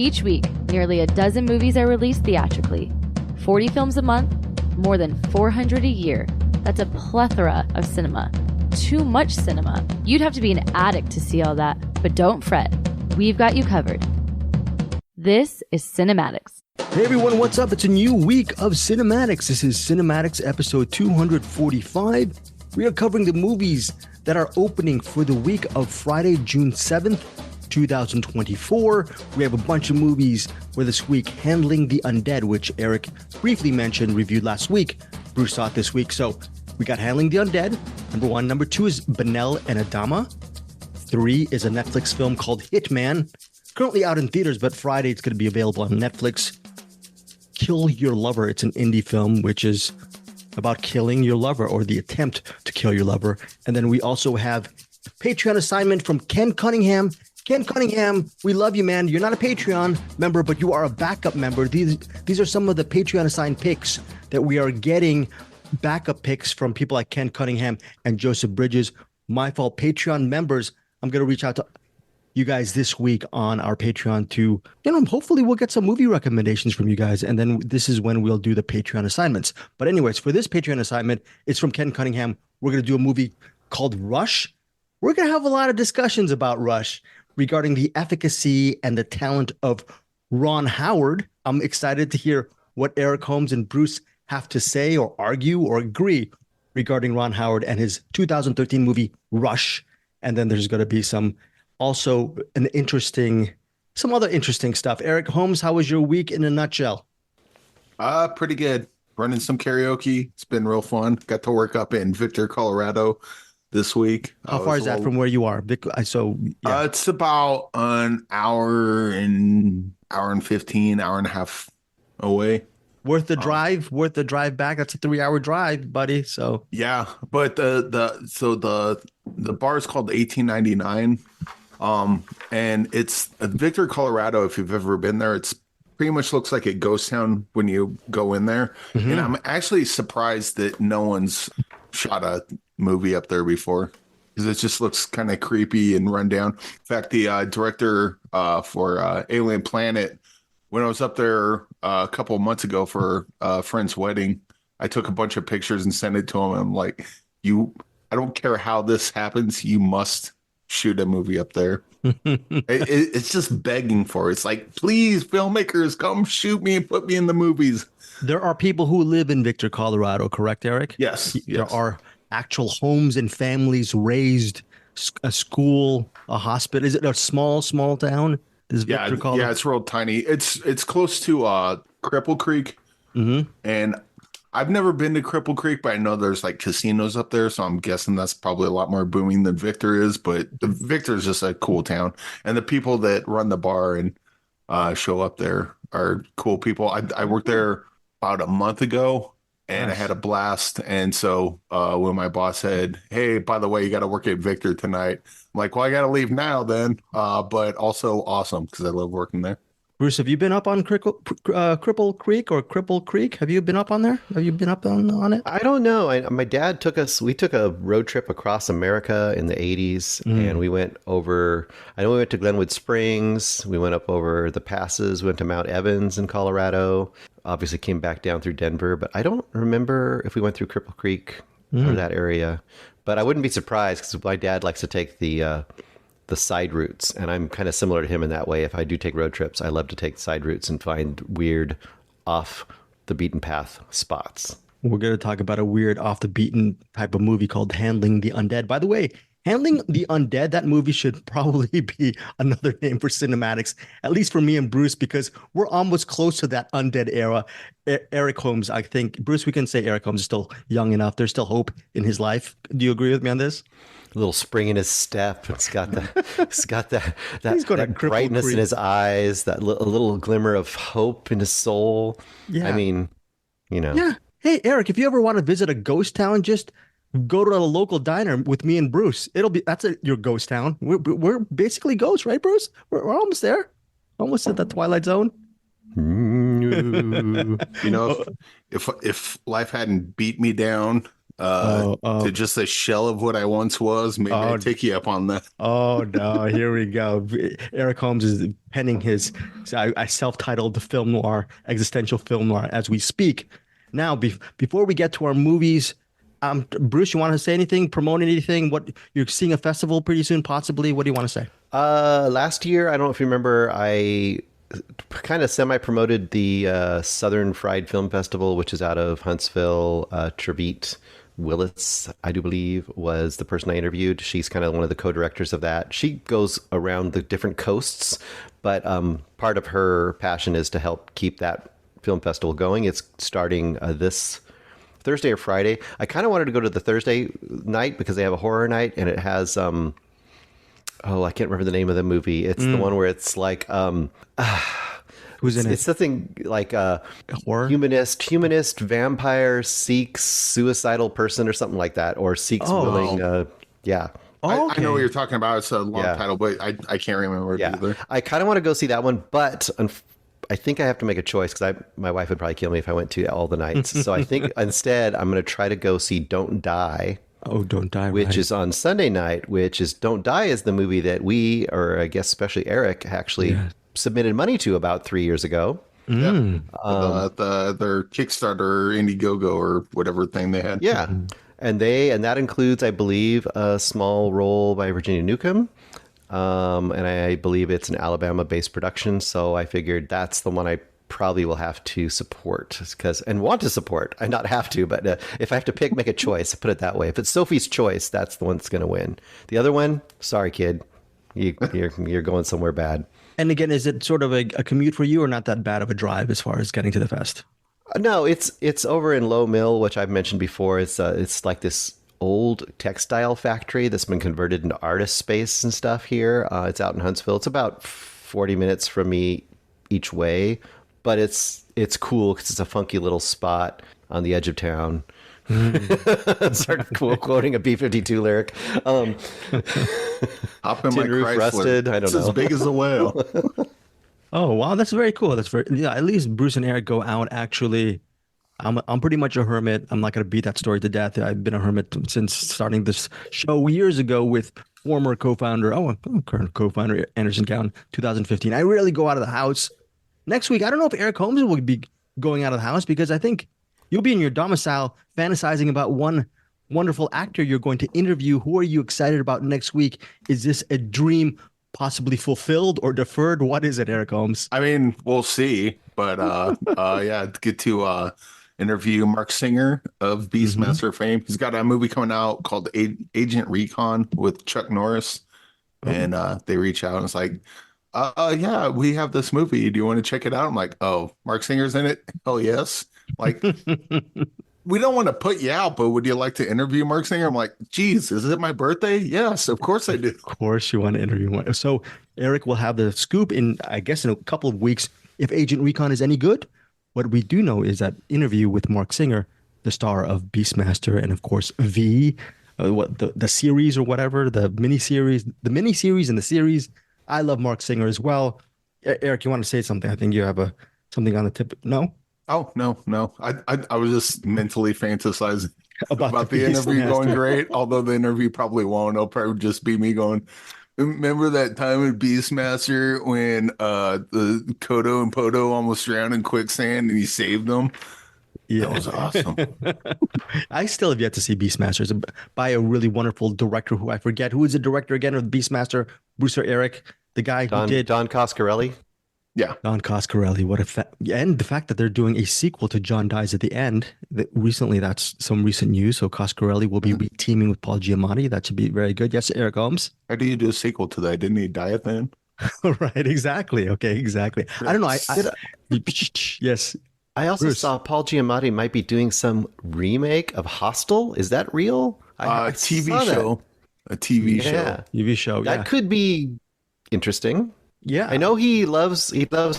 Each week, nearly a dozen movies are released theatrically. 40 films a month, more than 400 a year. That's a plethora of cinema. Too much cinema. You'd have to be an addict to see all that, but don't fret. We've got you covered. This is CinemAddicts. Hey everyone, what's up? It's a new week of CinemAddicts. This is CinemAddicts episode 245. We are covering the movies that are opening for the week of Friday, June 7th, 2024. We have a bunch of movies for this week. Handling the Undead, which Eric briefly mentioned, reviewed last week. Bruce saw it this week. So we got Handling the Undead, number 1. Number 2 is Banel Adama. 3 is a Netflix film called Hitman. Currently out in theaters, but Friday it's going to be available on Netflix. Kill Your Lover. It's an indie film, which is about killing your lover or the attempt to kill your lover. And then we also have a Patreon assignment from Ken Cunningham. Ken Cunningham, we love you, man. You're not a Patreon member, but you are a backup member. These are some of the Patreon assigned picks that we are getting, backup picks from people like Ken Cunningham and Joseph Bridges. My fault, Patreon members. I'm going to reach out to you guys this week on our Patreon to, hopefully we'll get some movie recommendations from you guys. And then this is when we'll do the Patreon assignments. But anyways, for this Patreon assignment, it's from Ken Cunningham. We're going to do a movie called Rush. We're going to have a lot of discussions about Rush regarding the efficacy and the talent of Ron Howard. I'm excited to hear what Eric Holmes and Bruce have to say or argue or agree regarding Ron Howard and his 2013 movie Rush. And then there's going to be some other interesting stuff. Eric Holmes, how was your week in a nutshell? Pretty good. Running some karaoke. It's been real fun. Got to work up in Victor, Colorado this week. How far is that from where you are? It's about an hour and 15, hour and a half away. Worth the drive? Worth the drive back? That's a 3-hour drive, buddy. So yeah, but the bar is called 1899. And it's Victor, Colorado. If you've ever been there, it's pretty much looks like a ghost town when you go in there. Mm-hmm. And I'm actually surprised that no one's shot a movie up there before, because it just looks kind of creepy and run down. In fact, the director for Alien Planet, when I was up there a couple of months ago for a friend's wedding, I took a bunch of pictures and sent it to him. And I'm like, I don't care how this happens, you must shoot a movie up there. It's just begging for it. It's like, please, filmmakers, come shoot me and put me in the movies. There are people who live in Victor, Colorado, correct, Eric? Yes. There are actual homes and families raised, a school, a hospital. Is it a small town? Is Victor, Colorado? Yeah, it's real tiny. It's close to Cripple Creek. Mm-hmm. And I've never been to Cripple Creek, but I know there's like casinos up there, so I'm guessing that's probably a lot more booming than Victor is. But Victor is just a cool town, and the people that run the bar and show up there are cool people. I worked there about a month ago, and nice. I had a blast. And so when my boss said, "Hey, by the way, you got to work at Victor tonight," I'm like, "Well, I got to leave now then." But also awesome because I love working there. Bruce, have you been up on Cripple Creek or Cripple Creek? Have you been up on there? Have you been up on it? I don't know. My dad we took a road trip across America in the 80s, and we went over, I know we went to Glenwood Springs, we went up over the passes, went to Mount Evans in Colorado, obviously came back down through Denver, but I don't remember if we went through Cripple Creek or that area. But I wouldn't be surprised because my dad likes to take the side routes, and I'm kind of similar to him in that way. If I do take road trips, I love to take side routes and find weird off the beaten path spots. We're going to talk about a weird off the beaten type of movie called Handling the Undead. By the way, Handling the Undead, that movie should probably be another name for CinemAddicts, at least for me and Bruce, because we're almost close to that Undead era. Eric Holmes, I think, Bruce, we can say Eric Holmes is still young enough. There's still hope in his life. Do you agree with me on this? A little spring in his step. It's got that brightness in his eyes, a little glimmer of hope in his soul. Yeah. I mean, Yeah. Hey, Eric, if you ever want to visit a ghost town, just go to a local diner with me and Bruce. That's your ghost town. We're basically ghosts, right, Bruce? We're almost there. Almost at the Twilight Zone. If life hadn't beat me down to just a shell of what I once was. Maybe I take you up on that. Oh no, here we go. Eric Holmes is penning his I self-titled film noir, existential film noir as we speak. Now, before we get to our movies, Bruce, you want to say anything, promote anything? What you're seeing a festival pretty soon, possibly? What do you want to say? Last year, I don't know if you remember, I kind of semi-promoted the Southern Fried Film Festival, which is out of Huntsville. Trevete Willis, I do believe, was the person I interviewed. She's kind of one of the co-directors of that. She goes around the different coasts, but part of her passion is to help keep that film festival going. It's starting this Thursday or Friday. I kind of wanted to go to the Thursday night because they have a horror night, and it has I can't remember the name of the movie. It's the one where it's like who's in it? It's something like horror humanist vampire seeks suicidal person or something like that, or seeks willing yeah. Oh, okay. I know what you're talking about. It's a long title, but I can't remember it either. I kind of want to go see that one, but I think I have to make a choice because my wife would probably kill me if I went to all the nights. So I think instead I'm going to try to go see Don't Die. Oh, Don't Die. Which is on Sunday night, Don't Die is the movie that we, or I guess especially Eric, actually submitted money to about 3 years ago. Yeah. Their Kickstarter, Indiegogo, or whatever thing they had. Yeah. And that includes, I believe, a small role by Virginia Newcomb. And I believe it's an Alabama-based production, so I figured that's the one I probably will have to support and want to support. I not have to, but if I have to make a choice, put it that way. If it's Sophie's choice, that's the one that's going to win. The other one, sorry, kid, you're going somewhere bad. And again, is it sort of a commute for you, or not that bad of a drive as far as getting to the fest? No, it's over in Low Mill, which I've mentioned before. It's like this old textile factory that's been converted into artist space and stuff here. It's out in Huntsville. It's about 40 minutes from me each way, but it's cool because it's a funky little spot on the edge of town. Start quoting a B-52 lyric. Hop in my Chrysler. Rusted. I don't know. It's as big as a whale. Oh wow, that's very cool. That's very At least Bruce and Eric go out actually. I'm pretty much a hermit. I'm not going to beat that story to death. I've been a hermit since starting this show years ago with former current co-founder Anderson Cowan, 2015. I rarely go out of the house. Next week, I don't know if Eric Holmes will be going out of the house because I think you'll be in your domicile fantasizing about one wonderful actor you're going to interview. Who are you excited about next week? Is this a dream possibly fulfilled or deferred? What is it, Eric Holmes? I mean, we'll see. But get to interview Mark Singer of Beastmaster fame. He's got a movie coming out called Agent Recon with Chuck Norris. And they reach out and it's like, we have this movie. Do you want to check it out? I'm like, oh, Mark Singer's in it? Oh, yes. Like, we don't want to put you out, but would you like to interview Mark Singer? I'm like, geez, is it my birthday? Yes, of course I do. Of course you want to interview one. So Eric will have the scoop in a couple of weeks if Agent Recon is any good. What we do know is that interview with Mark Singer, the star of Beastmaster, and of course the series or whatever, the miniseries and the series. I love Mark Singer as well. Eric, you want to say something? I think you have something on the tip. No? Oh, no. I was just mentally fantasizing about the interview Beastmaster going great, although the interview probably won't. It'll probably just be me going, remember that time in Beastmaster when the Kodo and Podo almost drowned in quicksand and you saved them? Yeah. That was awesome. I still have yet to see Beastmasters by a really wonderful director who I forget. Who is the director again of Beastmaster? Bruce or Eric? The guy who did... Don Coscarelli? Yeah. Don Coscarelli. And the fact that they're doing a sequel to John Dies at the End. Recently, that's some recent news. So Coscarelli will be teaming with Paul Giamatti. That should be very good. Yes, Eric Holmes? How do you do a sequel to that? Didn't he die at the end? Right, exactly. Okay, exactly. I don't know. Yes. I also saw Paul Giamatti might be doing some remake of Hostel. Is that real? A TV show. A TV show. TV show. That could be interesting. Yeah. I know he loves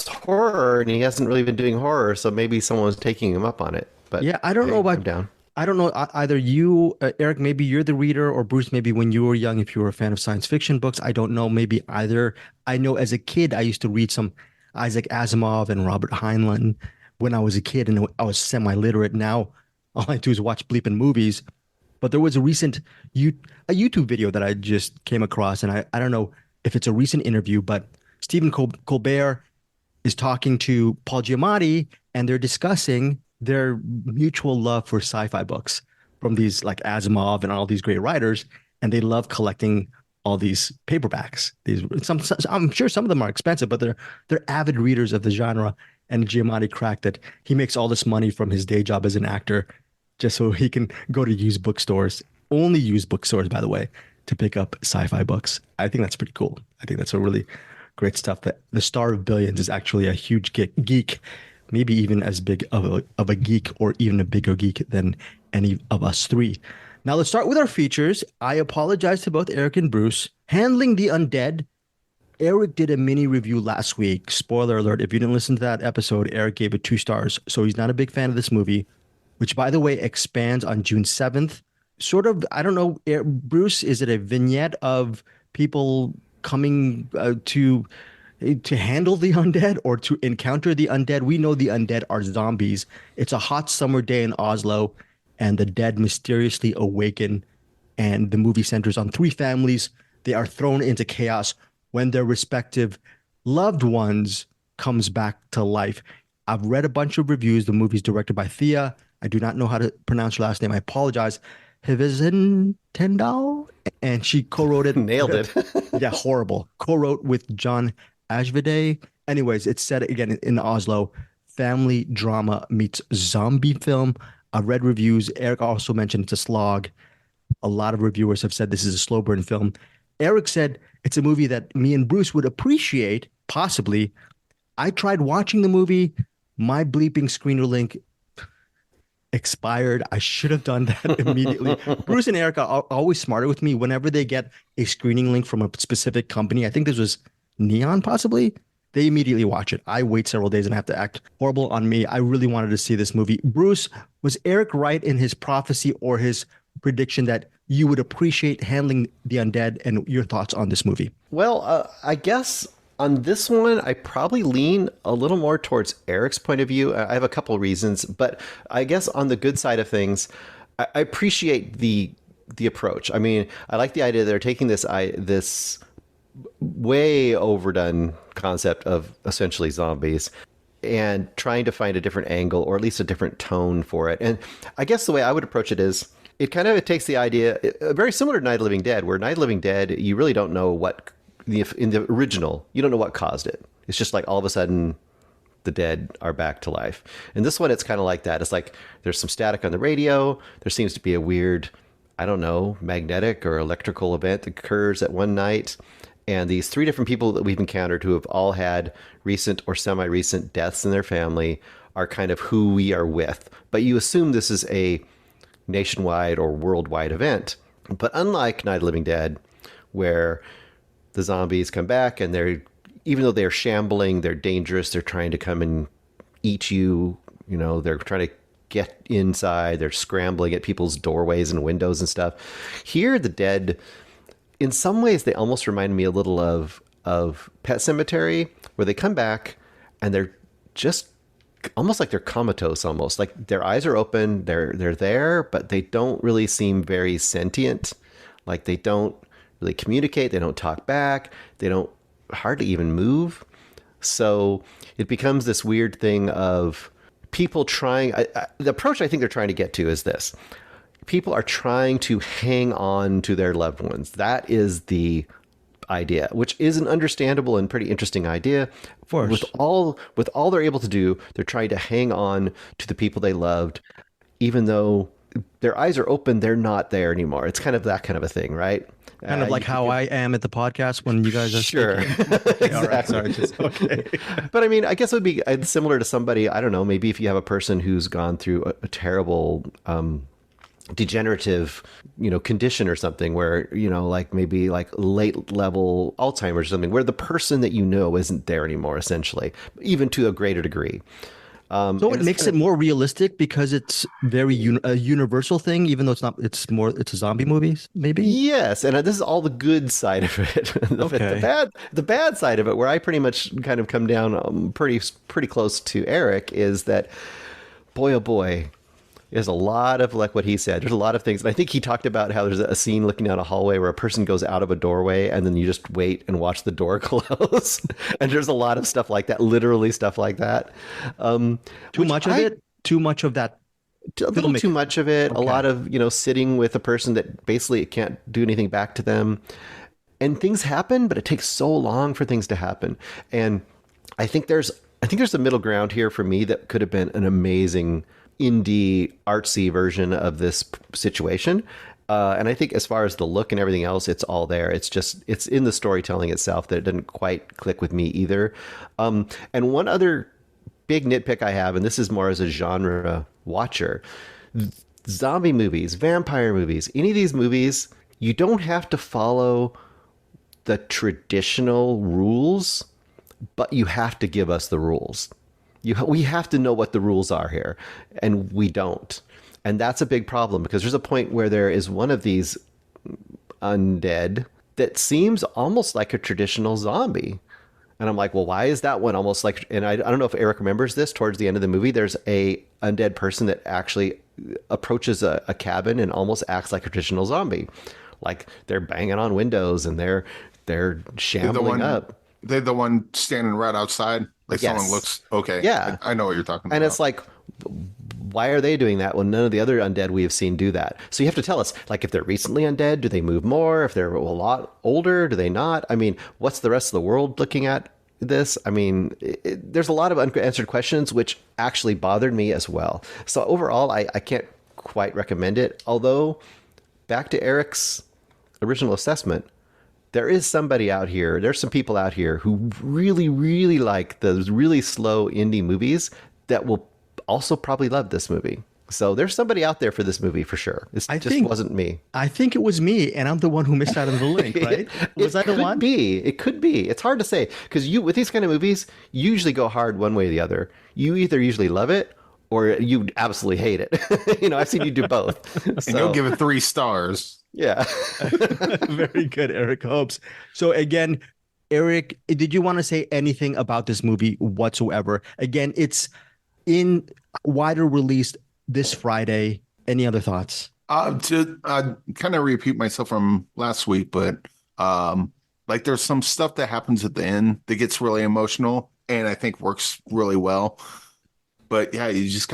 horror and he hasn't really been doing horror, so maybe someone's taking him up on it. But yeah, I don't know about down. I don't know either you, Eric, maybe you're the reader, or Bruce, maybe when you were young, if you were a fan of science fiction books. I don't know, maybe either. I know as a kid, I used to read some Isaac Asimov and Robert Heinlein when I was a kid, and I was semi-literate. Now, all I do is watch bleeping movies. But there was a recent a YouTube video that I just came across, and I don't know if it's a recent interview, but Stephen Colbert is talking to Paul Giamatti, and they're discussing their mutual love for sci-fi books from these like Asimov and all these great writers, and they love collecting all these paperbacks. I'm sure some of them are expensive, but they're avid readers of the genre. And Giamatti cracked that he makes all this money from his day job as an actor just so he can go to used bookstores, only used bookstores, by the way, to pick up sci-fi books. I think that's pretty cool. I think that's a really great stuff. That the star of Billions is actually a huge geek, maybe even as big of a geek or even a bigger geek than any of us three. Now let's start with our features. I apologize to both Eric and Bruce. Handling the Undead. Eric did a mini review last week. Spoiler alert, if you didn't listen to that episode, Eric gave it 2 stars. So he's not a big fan of this movie, which, by the way, expands on June 7th. Sort of, I don't know, Bruce, is it a vignette of people coming to handle the undead or to encounter the undead? We know the undead are zombies. It's a hot summer day in Oslo, and the dead mysteriously awaken, and the movie centers on 3 families. They are thrown into chaos when their respective loved ones comes back to life. I've read a bunch of reviews. The movie's directed by Thea. I do not know how to pronounce her last name. I apologize. Hivizin Tendal, and she co-wrote it. Nailed it. Yeah, horrible. Co-wrote with John Ajvide. Anyways, it's set again in Oslo. Family drama meets zombie film. I've read reviews. Eric also mentioned it's a slog. A lot of reviewers have said this is a slow burn film. Eric said it's a movie that me and Bruce would appreciate, possibly. I tried watching the movie. My bleeping screener link expired. I should have done that immediately. Bruce and Eric are always smarter with me. Whenever they get a screening link from a specific company, I think this was Neon possibly, they immediately watch it. I wait several days and have to act horrible on me. I really wanted to see this movie. Bruce, was Eric right in his prophecy or his prediction that you would appreciate handling the undead, and your thoughts on this movie? Well, I guess on this one, I probably lean a little more towards Eric's point of view. I have a couple of reasons, but I guess on the good side of things, I appreciate the approach. I mean, I like the idea that they're taking this way overdone concept of essentially zombies and trying to find a different angle or at least a different tone for it. And I guess the way I would approach it is it takes the idea very similar to Night of the Living Dead, where Night of the Living Dead, you really don't know what in the original, you don't know what caused it. It's just like all of a sudden the dead are back to life. And this one, it's kind of like that. It's like there's some static on the radio. There seems to be a weird, I don't know, magnetic or electrical event that occurs at one night. And these 3 different people that we've encountered who have all had recent or semi-recent deaths in their family are kind of who we are with. But you assume this is a nationwide or worldwide event. But unlike Night of the Living Dead, where the zombies come back and even though they're shambling, they're dangerous, they're trying to come and eat you, they're trying to get inside, they're scrambling at people's doorways and windows and stuff. Here, the dead, in some ways, they almost remind me a little of Pet Sematary, where they come back and they're just almost like they're comatose, almost like their eyes are open, they're there, but they don't really seem very sentient. Like they don't really communicate, they don't talk back, they don't hardly even move. So it becomes this weird thing of people trying, the approach I think they're trying to get to is this. People are trying to hang on to their loved ones. That is the idea, which is an understandable and pretty interesting idea. Of course. With all they're able to do, they're trying to hang on to the people they loved, even though their eyes are open, they're not there anymore. It's kind of that kind of a thing, right? Kind of like how I am at the podcast when you guys are sure. Exactly. All right, sorry, okay. But I mean, I guess it would be similar to somebody, I don't know, maybe if you have a person who's gone through a terrible degenerative, condition or something where, like maybe like late level Alzheimer's or something, where the person that isn't there anymore, essentially, even to a greater degree. So it makes it more realistic because it's very a universal thing, even though it's a zombie movie, maybe? Yes. And this is all the good side of it. The bad side of it, where I pretty much kind of come down pretty close to Eric, is that, boy, oh boy, There's a lot of like what he said. There's a lot of things. And I think he talked about how there's a scene looking down a hallway where a person goes out of a doorway and then you just wait and watch the door close. And there's a lot of stuff like that, literally stuff like that. Too much of it? Too much of that? A little too much of it. Okay. A lot of, sitting with a person that basically can't do anything back to them. And things happen, but it takes so long for things to happen. And I think there's a middle ground here for me that could have been an amazing indie artsy version of this situation. And I think as far as the look and everything else, it's all there. It's in the storytelling itself that it didn't quite click with me either. And one other big nitpick I have, and this is more as a genre watcher, zombie movies, vampire movies, any of these movies, you don't have to follow the traditional rules, but you have to give us the rules. We have to know what the rules are here, and we don't. And that's a big problem because there's a point where there is one of these undead that seems almost like a traditional zombie. And I'm like, well, why is that one almost like, and I don't know if Eric remembers this, towards the end of the movie, there's a undead person that actually approaches a cabin and almost acts like a traditional zombie. Like they're banging on windows and they're shambling up. They're the one standing right outside. Like yes. Someone looks, okay. Yeah. I know what you're talking about. And it's like, why are they doing that when none of the other undead we have seen do that? So you have to tell us, like, if they're recently undead, do they move more? If they're a lot older, do they not? I mean, what's the rest of the world looking at this? I mean, there's a lot of unanswered questions, which actually bothered me as well. So overall, I can't quite recommend it. Although, back to Eric's original assessment, there is somebody out here, there's some people out here who really, really like those really slow indie movies that will also probably love this movie. So there's somebody out there for this movie for sure. It just wasn't me. I think it was me, and I'm the one who missed out on the link, right? Was I the one? It could be. It's hard to say because with these kind of movies, you usually go hard one way or the other. You either usually love it or you absolutely hate it. I've seen you do both. And you'll give it 3 stars. Yeah. Very good, Eric Holmes. So again, Eric, did you want to say anything about this movie whatsoever? Again, it's in wider release this Friday. Any other thoughts? To kind of repeat myself from last week, but like there's some stuff that happens at the end that gets really emotional and I think works really well. But yeah, you just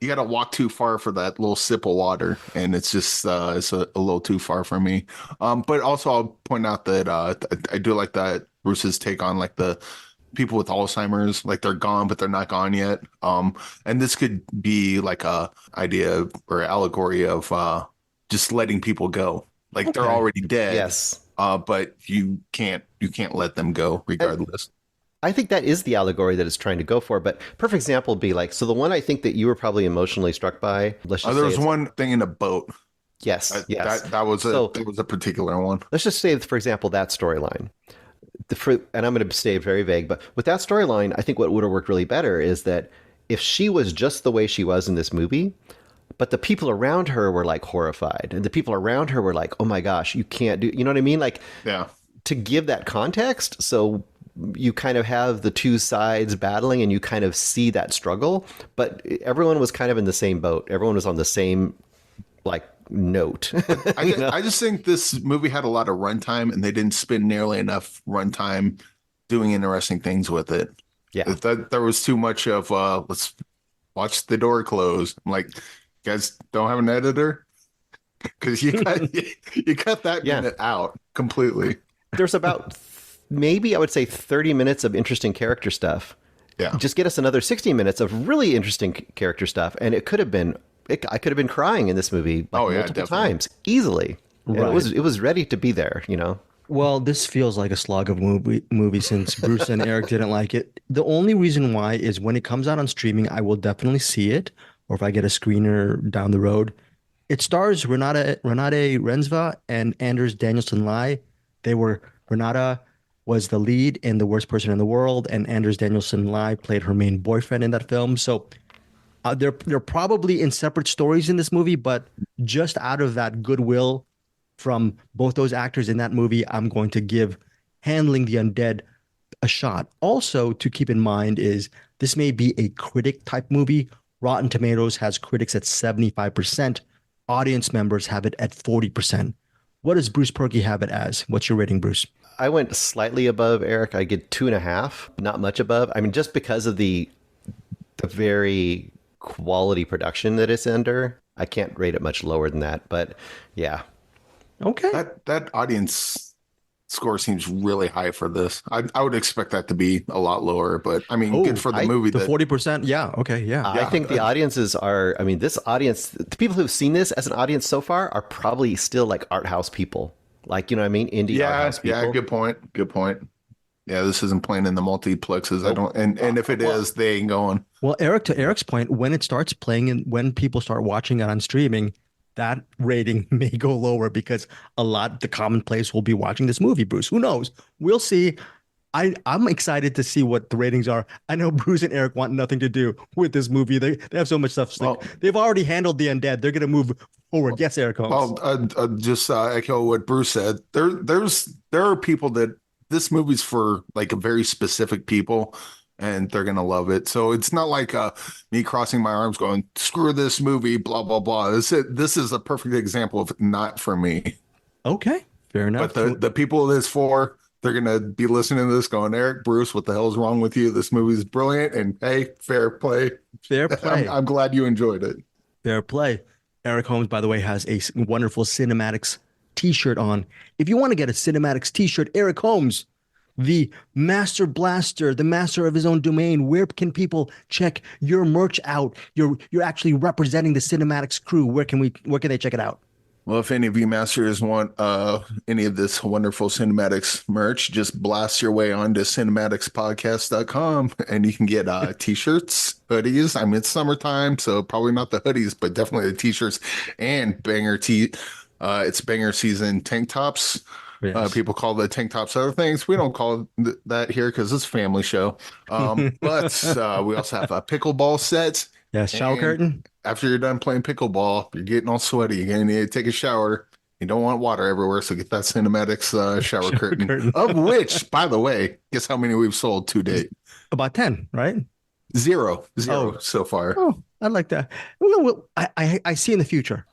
you gotta walk too far for that little sip of water, and it's just it's a little too far for me. But also I'll point out that I do like that Bruce's take on like the people with Alzheimer's, like they're gone but they're not gone yet. And this could be like a idea or allegory of just letting people go, like they're already dead. Yes. But you can't let them go regardless. I think that is the allegory that it's trying to go for, but perfect example would be like, so the one I think that you were probably emotionally struck by, let's just there was one thing in a boat. Yes. Yes. That was a particular one. Let's just say, for example, that storyline. And I'm going to stay very vague, but with that storyline, I think what would have worked really better is that if she was just the way she was in this movie, but the people around her were like horrified, and the people around her were like, oh my gosh, you can't do, you know what I mean? Like, yeah, to give that context. So you kind of have the two sides battling and you kind of see that struggle, but everyone was kind of in the same boat. Everyone was on the same like note. I just think this movie had a lot of runtime and they didn't spend nearly enough runtime doing interesting things with it. Yeah. There was too much of let's watch the door close. I'm like, you guys don't have an editor? Because you cut that minute out completely. There's about maybe I would say 30 minutes of interesting character stuff. Yeah. Just get us another 60 minutes of really interesting character stuff. And I could have been crying in this movie multiple times easily. Right. It was ready to be there, you know? Well, this feels like a slog of movie since Bruce and Eric didn't like it. The only reason why is when it comes out on streaming, I will definitely see it. Or if I get a screener down the road. It stars Renate Rensva and Anders Danielsen Lai. Renata was the lead in The Worst Person in the World, and Anders Danielsen Lai played her main boyfriend in that film. So they're probably in separate stories in this movie, but just out of that goodwill from both those actors in that movie, I'm going to give Handling the Undead a shot. Also, to keep in mind is this may be a critic type movie Rotten Tomatoes has critics at 75%. Audience members have it at 40%. What does Bruce Purkey have it as? What's your rating, Bruce? I went slightly above Eric. I get 2.5, not much above. I mean, just because of the very quality production that it's under, I can't rate it much lower than that. But yeah. Okay. That audience score seems really high for this. I would expect that to be a lot lower, but I mean, good for the movie. The 40%. Yeah. Okay. Yeah. I think the audiences are, I mean, this audience, the people who've seen this as an audience so far are probably still like art house people. Like, you know what I mean? Indie art house people. Yeah. Good point. Yeah. This isn't playing in the multiplexes. And if it is, they ain't going. Well, Eric, to Eric's point, when it starts playing and when people start watching it on streaming, that rating may go lower because the commonplace will be watching this movie, Bruce. Who knows? We'll see. I'm excited to see what the ratings are. I know Bruce and Eric want nothing to do with this movie. They have so much stuff. They've already handled the Undead. They're going to move forward. Yes, Eric Holmes. Well, just echo what Bruce said. There are people that this movie's for, like, a very specific people, and they're going to love it. So it's not like me crossing my arms going, screw this movie, blah, blah, blah. This is a perfect example of not for me. Okay, fair enough. But the people it is for, they're going to be listening to this going, Eric, Bruce, what the hell is wrong with you? This movie's brilliant. And hey, fair play. Fair play. I'm glad you enjoyed it. Fair play. Eric Holmes, by the way, has a wonderful CinemAddicts t-shirt on. If you want to get a CinemAddicts t-shirt, Eric Holmes, the master blaster, the master of his own domain, where can people check your merch out? You're actually representing the CinemAddicts crew. Where can they check it out? Well, if any of you masters want any of this wonderful CinemAddicts merch, just blast your way on to cinemaddictspodcast.com and you can get t-shirts, hoodies. I mean, it's summertime, so probably not the hoodies, but definitely the t-shirts and it's banger season tank tops. Yes. People call the tank tops other things. We don't call that here because it's a family show. But we also have a pickleball set. Yeah, shower curtain. After you're done playing pickleball, you're getting all sweaty. You're going to need to take a shower. You don't want water everywhere, so get that CinemAddicts shower curtain. Of which, by the way, guess how many we've sold to date? About 10, right? Zero so far. Oh, I like that. Well, I see in the future.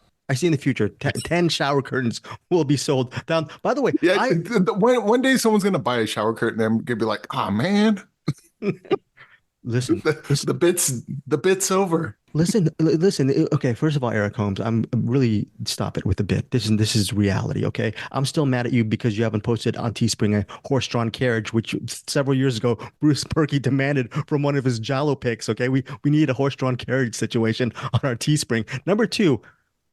10 shower curtains will be sold down. By the way, one day someone's going to buy a shower curtain and I'm going to be like, oh, man. Listen, the bit's over. Listen. Okay, first of all, Eric Holmes, I'm really stop it with the bit. This is reality. Okay, I'm still mad at you because you haven't posted on Teespring a horse-drawn carriage, which several years ago Bruce Purkey demanded from one of his Jalo picks. Okay, we need a horse-drawn carriage situation on our Teespring. Number two,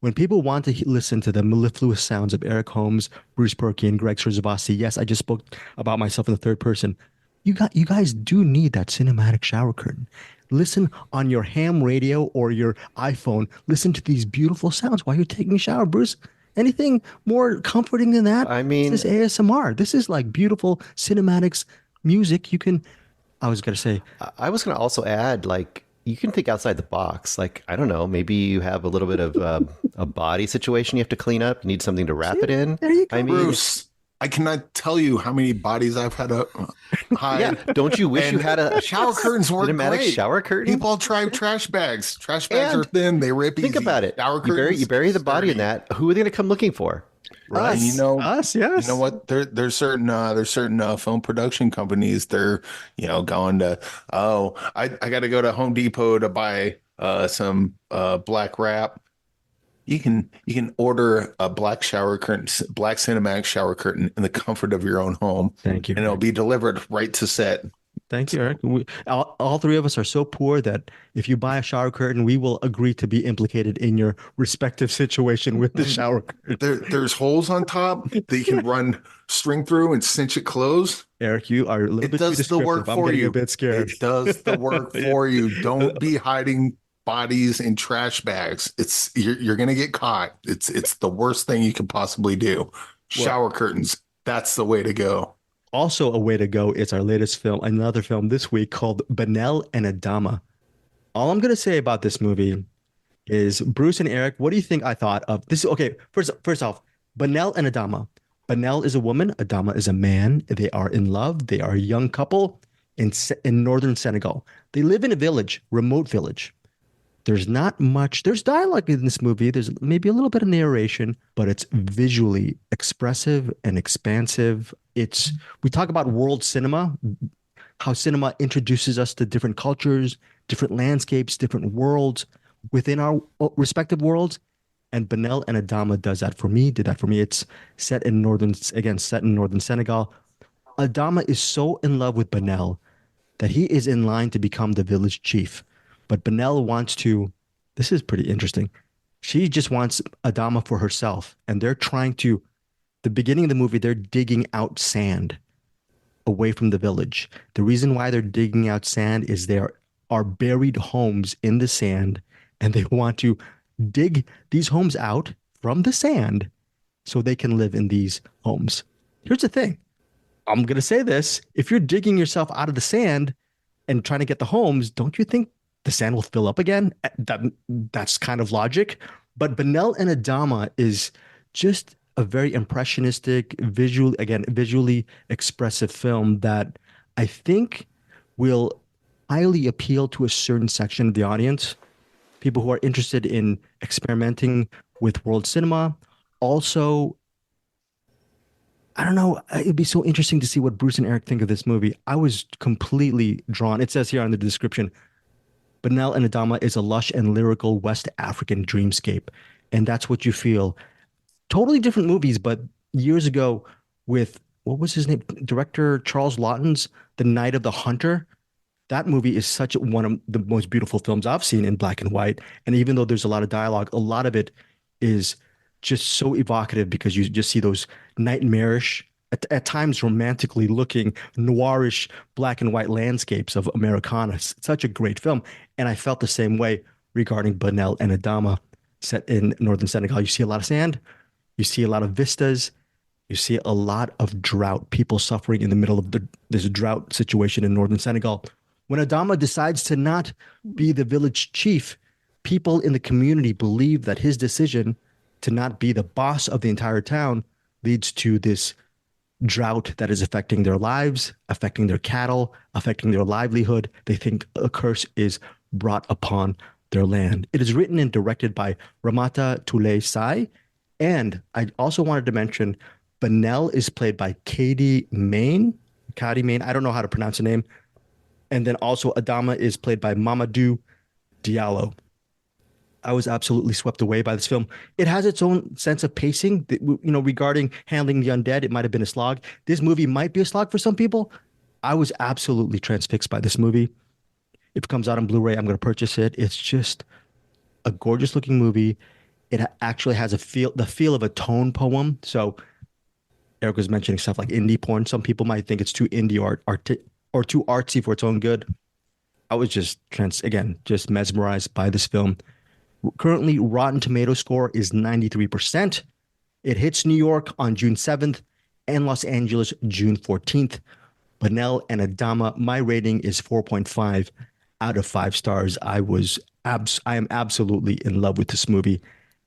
when people want to listen to the mellifluous sounds of Eric Holmes, Bruce Purkey, and Greg Srisavasdi, yes, I just spoke about myself in the third person. You guys do need that cinematic shower curtain. Listen on your ham radio or your iPhone. Listen to these beautiful sounds while you're taking a shower, Bruce. Anything more comforting than that? I mean, this is ASMR. This is like beautiful cinematics music. I was going to also add, like, you can think outside the box. Like, I don't know, maybe you have a little bit of a body situation you have to clean up. You need something to wrap it in. There you go. I mean, Bruce, I cannot tell you how many bodies I've had to hide. Yeah, don't you wish you had a shower curtains work great. Shower curtain? People try trash bags. Trash bags are thin. They rip easy. Think about it. You bury the body in that. Who are they going to come looking for? Right. Us, yes. You know what? There's certain film production companies. They're going to I got to go to Home Depot to buy some black wrap. You can order a black shower curtain, black cinematic shower curtain in the comfort of your own home. Thank you. And it'll be delivered right to set. Thank you, Eric. All three of us are so poor that if you buy a shower curtain, we will agree to be implicated in your respective situation with the shower curtain. There's holes on top that you can run string through and cinch it closed. Eric, you are a little bit too descriptive. It does the work for you. A bit scared. It does the work for you. Don't be hiding bodies in trash bags. You're gonna get caught. It's the worst thing you could possibly do. Shower curtains. That's the way to go. Also a way to go is our latest film, another film this week called Banel Adama. All I'm going to say about this movie is, Bruce and Eric, what do you think I thought of this? Okay, first off, Banel and Adama. Banel is a woman, Adama is a man. They are in love. They are a young couple in northern Senegal. They live in a village, remote village. There's not much. There's dialogue in this movie. There's maybe a little bit of narration, but it's visually expressive and expansive. We talk about world cinema, how cinema introduces us to different cultures, different landscapes, different worlds within our respective worlds. And Banel and Adama does that for me, did that for me. It's set in northern Senegal. Adama is so in love with Banel that he is in line to become the village chief. But Banel wants to, this is pretty interesting. She just wants Adama for herself. And they're trying to, the beginning of the movie, they're digging out sand away from the village. The reason why they're digging out sand is there are buried homes in the sand, and they want to dig these homes out from the sand so they can live in these homes. Here's the thing. I'm going to say this. If you're digging yourself out of the sand and trying to get the homes, don't you think the sand will fill up again? That's kind of logic. But Banel and Adama is just a very impressionistic, visually expressive film that I think will highly appeal to a certain section of the audience. People who are interested in experimenting with world cinema. Also, I don't know, it'd be so interesting to see what Bruce and Eric think of this movie. I was completely drawn. It says here on the description, Banel and Adama is a lush and lyrical West African dreamscape. And that's what you feel. Totally different movies, but years ago with, what was his name? Director Charles Laughton's The Night of the Hunter. That movie is such one of the most beautiful films I've seen in black and white. And even though there's a lot of dialogue, a lot of it is just so evocative because you just see those nightmarish, at times romantically looking, noirish black and white landscapes of Americana. It's such a great film. And I felt the same way regarding Banel and Adama, set in northern Senegal. You see a lot of sand, you see a lot of vistas, you see a lot of drought, people suffering in the middle of this drought situation in northern Senegal. When Adama decides to not be the village chief, people in the community believe that his decision to not be the boss of the entire town leads to this drought that is affecting their lives, affecting their cattle, affecting their livelihood. They think a curse is brought upon their land. It is written and directed by Ramata Toulay Sai. And I also wanted to mention Banel is played by Katie Main. I don't know how to pronounce the name. And then also Adama is played by Mamadou Diallo. I was absolutely swept away by this film. It has its own sense of pacing. Regarding handling the undead, it might have been a slog. This movie might be a slog for some people. I was absolutely transfixed by this movie. If it comes out on Blu-ray, I'm going to purchase it. It's just a gorgeous looking movie. It actually has the feel of a tone poem. So Eric was mentioning stuff like indie porn. Some people might think it's too indie or too artsy for its own good. I was just mesmerized by this film. Currently, Rotten Tomato score is 93%. It hits New York on June 7th and Los Angeles June 14th. Banel and Adama, my rating is 4.5 out of 5 stars. I am absolutely in love with this movie.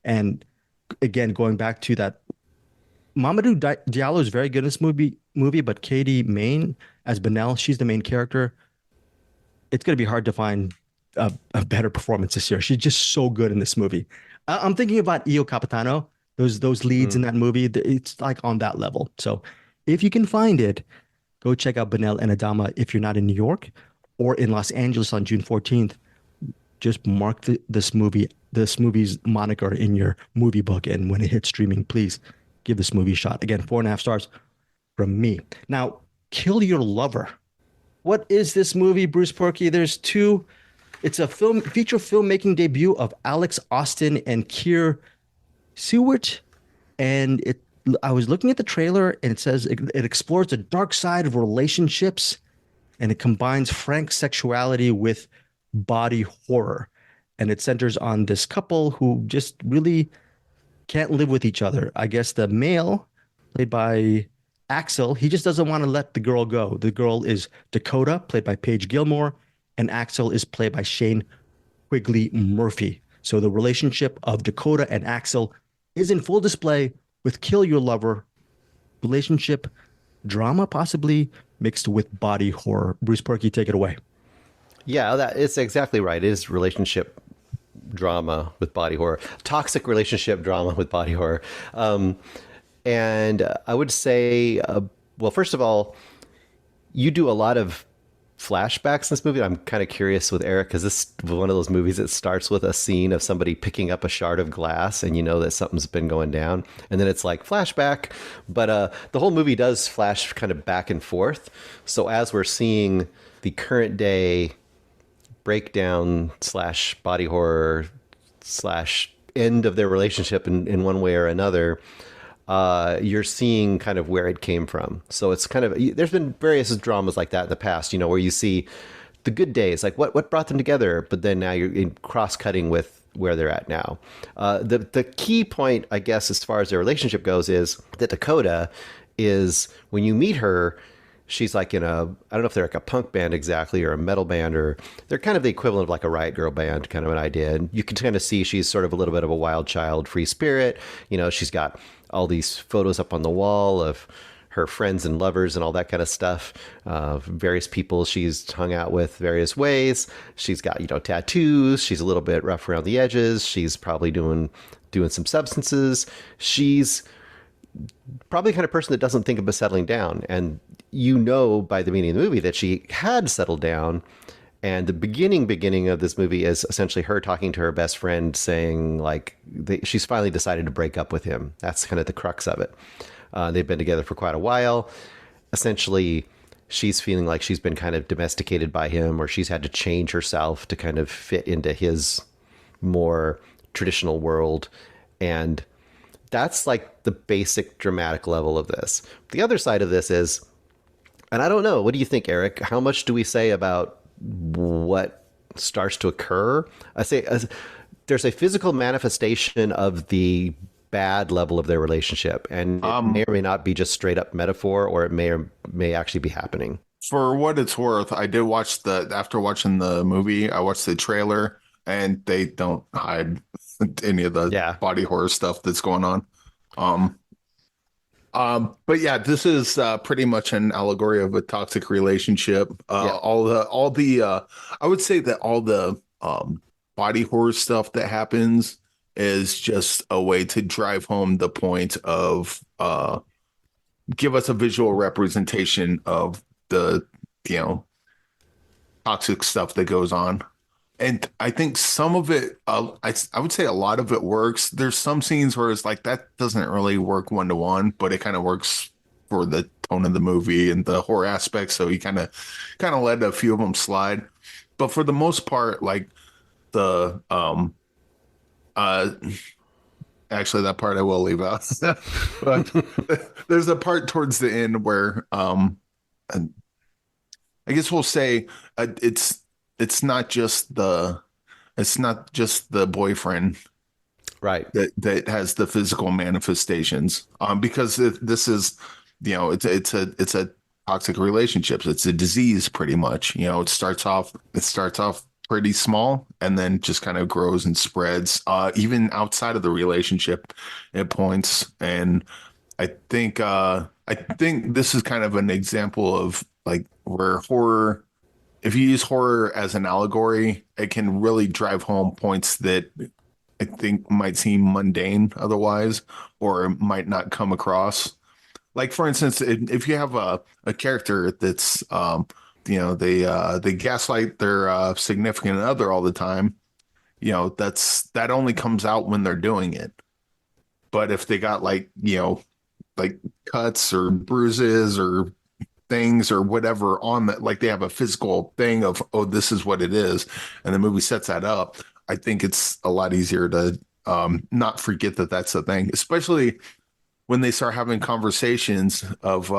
And again, going back to that, Mamadou Diallo is very good in this movie, but Katie Main as Banel, she's the main character. It's going to be hard to find a better performance this year. She's just so good in this movie. I'm thinking about Io Capitano. Those leads in that movie, it's like on that level. So if you can find it, go check out Banel and Adama if you're not in New York or in Los Angeles on June 14th. Just mark this movie's moniker in your movie book, and when it hits streaming, please give this movie a shot. Again, 4.5 stars from me. Now, Kill Your Lover. What is this movie, Bruce Purkey? There's two. It's a feature filmmaking debut of Alex Austin and Keir Stewart. And I was looking at the trailer, and it says it explores the dark side of relationships, and it combines frank sexuality with body horror. And it centers on this couple who just really can't live with each other. I guess the male, played by Axel, he just doesn't want to let the girl go. The girl is Dakota, played by Paige Gilmore, and Axel is played by Shane Quigley Murphy. So the relationship of Dakota and Axel is in full display with Kill Your Lover, relationship drama possibly mixed with body horror. Bruce Purkey, take it away. Yeah, it's exactly right. It is relationship drama with body horror, toxic relationship drama with body horror. And I would say, well, first of all, you do a lot of flashbacks in this movie. I'm kind of curious with Eric, because this is one of those movies that starts with a scene of somebody picking up a shard of glass and you know that something's been going down. And then it's like flashback. But the whole movie does flash kind of back and forth. So as we're seeing the current day breakdown / body horror / end of their relationship in one way or another, you're seeing kind of where it came from. So it's kind of, there's been various dramas like that in the past, you know, where you see the good days, like what brought them together, but then now you're in cross-cutting with where they're at now. The key point, I guess, as far as their relationship goes, is that Dakota is, when you meet her, she's like in a, I don't know if they're like a punk band exactly, or a metal band, or they're kind of the equivalent of like a Riot Girl band, kind of an idea. And you can kind of see she's sort of a little bit of a wild child, free spirit. You know, she's got all these photos up on the wall of her friends and lovers and all that kind of stuff. Various people she's hung out with various ways. She's got, you know, tattoos. She's a little bit rough around the edges. She's probably doing some substances. She's probably the kind of person that doesn't think about settling down. And you know by the beginning of the movie that she had settled down. And the beginning of this movie is essentially her talking to her best friend, saying like she's finally decided to break up with him. That's kind of the crux of it. They've been together for quite a while. Essentially, she's feeling like she's been kind of domesticated by him, or she's had to change herself to kind of fit into his more traditional world. And that's like the basic dramatic level of this. The other side of this is, and I don't know, what do you think, Eric? How much do we say about what starts to occur? I say there's a physical manifestation of the bad level of their relationship, and it may or may not be just straight up metaphor, or it may actually be happening. For what it's worth, I did watch after watching the movie, I watched the trailer, and they don't hide any of the body horror stuff that's going on. But yeah, this is pretty much an allegory of a toxic relationship. All the I would say that all the body horror stuff that happens is just a way to drive home the point of give us a visual representation of the, you know, toxic stuff that goes on. And I think some of it, I would say a lot of it works. There's some scenes where it's like that doesn't really work 1-to-1, but it kind of works for the tone of the movie and the horror aspect. So he kind of let a few of them slide. But for the most part, like the actually that part I will leave out. But there's a part towards the end where I guess we'll say it's not just the boyfriend, right, that has the physical manifestations, because this is, you know, it's a toxic relationships. It's a disease pretty much. You know, it starts off pretty small and then just kind of grows and spreads even outside of the relationship at points. And I think this is kind of an example of like where horror, if you use horror as an allegory, it can really drive home points that I think might seem mundane otherwise, or might not come across. Like, for instance, if you have a character that's, you know, they gaslight their significant other all the time, you know, that only comes out when they're doing it. But if they got like, you know, like cuts or bruises or things or whatever on that, like they have a physical thing of, oh, this is what it is, and the movie sets that up, I think it's a lot easier to not forget that that's the thing, especially when they start having conversations of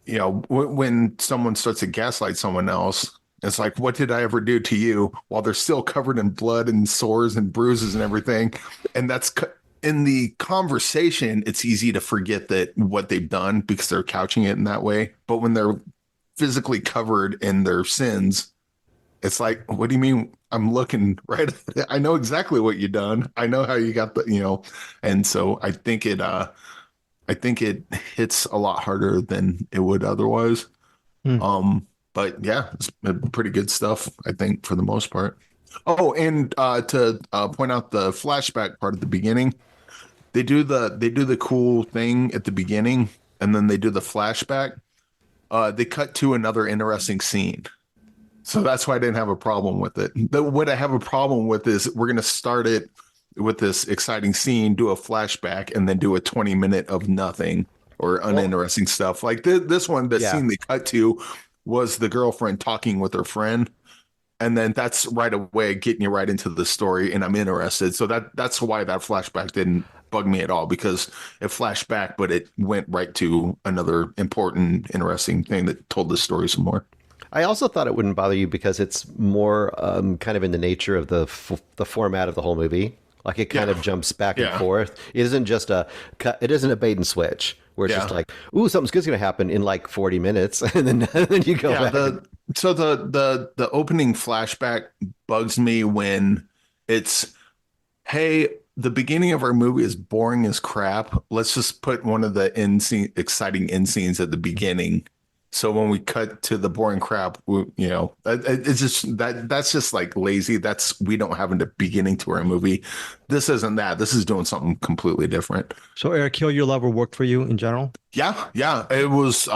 you know, when someone starts to gaslight someone else. It's like, what did I ever do to you, while they're still covered in blood and sores and bruises and everything. And that's in the conversation, it's easy to forget that what they've done because they're couching it in that way. But when they're physically covered in their sins, it's like, what do you mean? I'm looking right. I know exactly what you've done. I know how you got the, you know, and so I think it hits a lot harder than it would otherwise. But yeah, it's pretty good stuff, I think, for the most part. Oh, and to point out the flashback part at the beginning, they do the cool thing at the beginning, and then they do the flashback. They cut to another interesting scene. So that's why I didn't have a problem with it. What I have a problem with is we're going to start it with this exciting scene, do a flashback, and then do a 20-minute of nothing or uninteresting stuff. Like this one, the scene they cut to was the girlfriend talking with her friend. And then that's right away getting you right into the story, and I'm interested. So that's why that flashback didn't bug me at all, because it flashed back, but it went right to another important, interesting thing that told the story some more. I also thought it wouldn't bother you because it's more kind of in the nature of the format of the whole movie. Like it kind of jumps back and forth. It isn't just a cut. It isn't a bait and switch where it's just like, ooh, something's good's going to happen in like 40 minutes, and then you go back. So the opening flashback bugs me when it's, hey, the beginning of our movie is boring as crap. Let's just put one of the exciting end scenes at the beginning. So when we cut to the boring crap, it's just that's just like lazy. We don't have a beginning to our movie. This isn't that. This is doing something completely different. So Eric, Kill Your Lover worked for you in general? Yeah. It was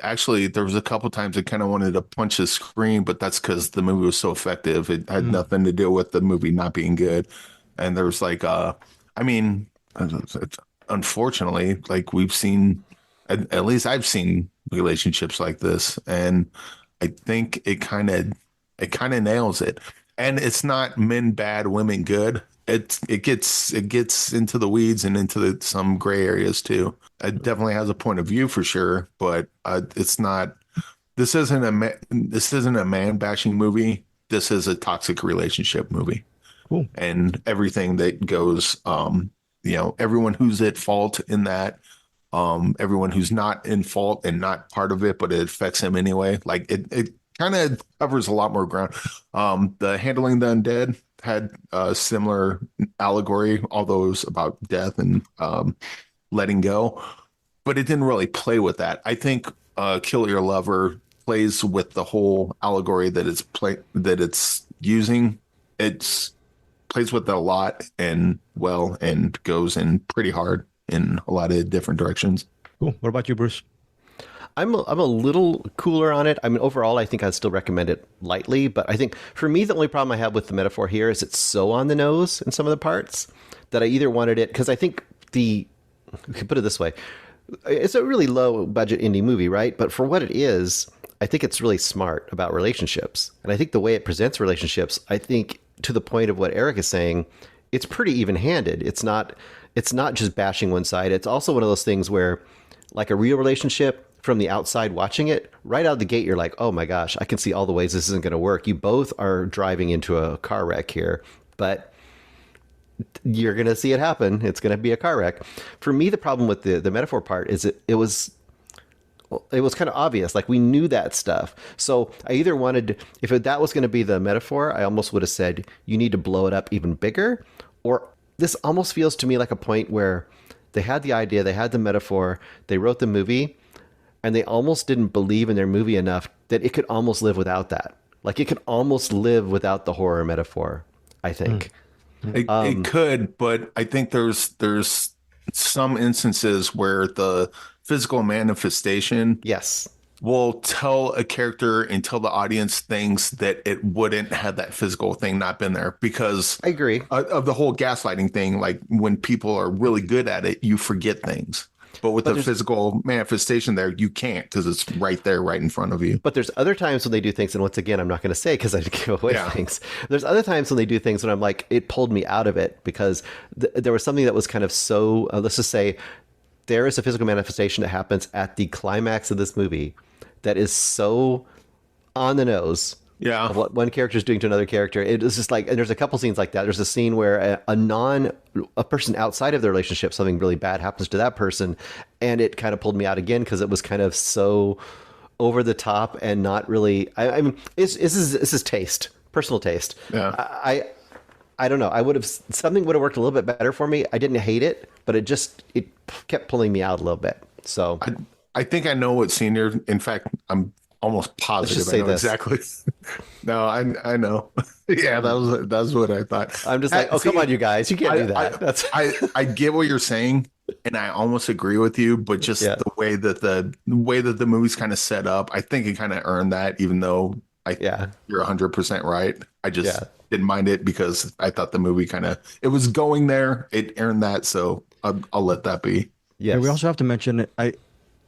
actually, there was a couple times I kind of wanted to punch the screen, but that's because the movie was so effective. It had nothing to do with the movie not being good. And there was like, unfortunately, like we've seen, at least I've seen relationships like this, and I think it kind of nails it. And it's not men bad, women good. It gets into the weeds and into some gray areas too. It definitely has a point of view for sure, but it's not. This isn't a man bashing movie. This is a toxic relationship movie. Cool. And everything that goes, everyone who's at fault in that. Everyone who's not in fault and not part of it, but it affects him anyway. Like it kind of covers a lot more ground. The Handling the Undead had a similar allegory, although it was about death and letting go, but it didn't really play with that. I think Kill Your Lover plays with the whole allegory that it's using. It's plays with it a lot and goes in pretty hard in a lot of different directions. Cool. What about you, Bruce? I'm a little cooler on it. I mean, overall, I think I'd still recommend it lightly. But I think for me, the only problem I have with the metaphor here is it's so on the nose in some of the parts that I either wanted it, because I think we could put it this way. It's a really low budget indie movie, right? But for what it is, I think it's really smart about relationships. And I think the way it presents relationships, I think to the point of what Eric is saying, it's pretty even-handed. It's not just bashing one side. It's also one of those things where, like a real relationship, from the outside watching it, right out of the gate, you're like, oh my gosh, I can see all the ways this isn't going to work. You both are driving into a car wreck here, but you're going to see it happen. It's going to be a car wreck. For me, the problem with the metaphor part is it was kind of obvious. Like we knew that stuff. So I either wanted, if that was going to be the metaphor, I almost would have said, you need to blow it up even bigger. Or this almost feels to me like a point where they had the idea, they had the metaphor, they wrote the movie, and they almost didn't believe in their movie enough that it could almost live without that. Like it could almost live without the horror metaphor, I think. It could, but I think there's some instances where the physical manifestation will tell a character and tell the audience things that it wouldn't had that physical thing not been there, because I agree of the whole gaslighting thing. Like when people are really good at it, you forget things. But with the physical manifestation there, you can't, because it's right there, right in front of you. But there's other times when they do things, and once again, I'm not going to say because I give away things. There's other times when they do things when I'm like, it pulled me out of it because there was something that was kind of so, let's just say, there is a physical manifestation that happens at the climax of this movie that is so on the nose. Yeah. Of what one character is doing to another character. It is just like, and there's a couple scenes like that. There's a scene where a person outside of the relationship, something really bad happens to that person. And it kind of pulled me out again because it was kind of so over the top and not really, I mean, this is taste, personal taste. Yeah. I don't know. Something would have worked a little bit better for me. I didn't hate it, but it kept pulling me out a little bit. So I think I know what scene you're, in fact, I'm almost positive I know exactly. No, I know. Yeah, that's what I thought. I'm just like, oh, come on, you guys, you can't do that. I get what you're saying, and I almost agree with you, but just the way that the movie's kind of set up, I think it kind of earned that, even though you're 100% right. I just didn't mind it because I thought the movie it was going there. It earned that, so I'll let that be. Yeah, we also have to mention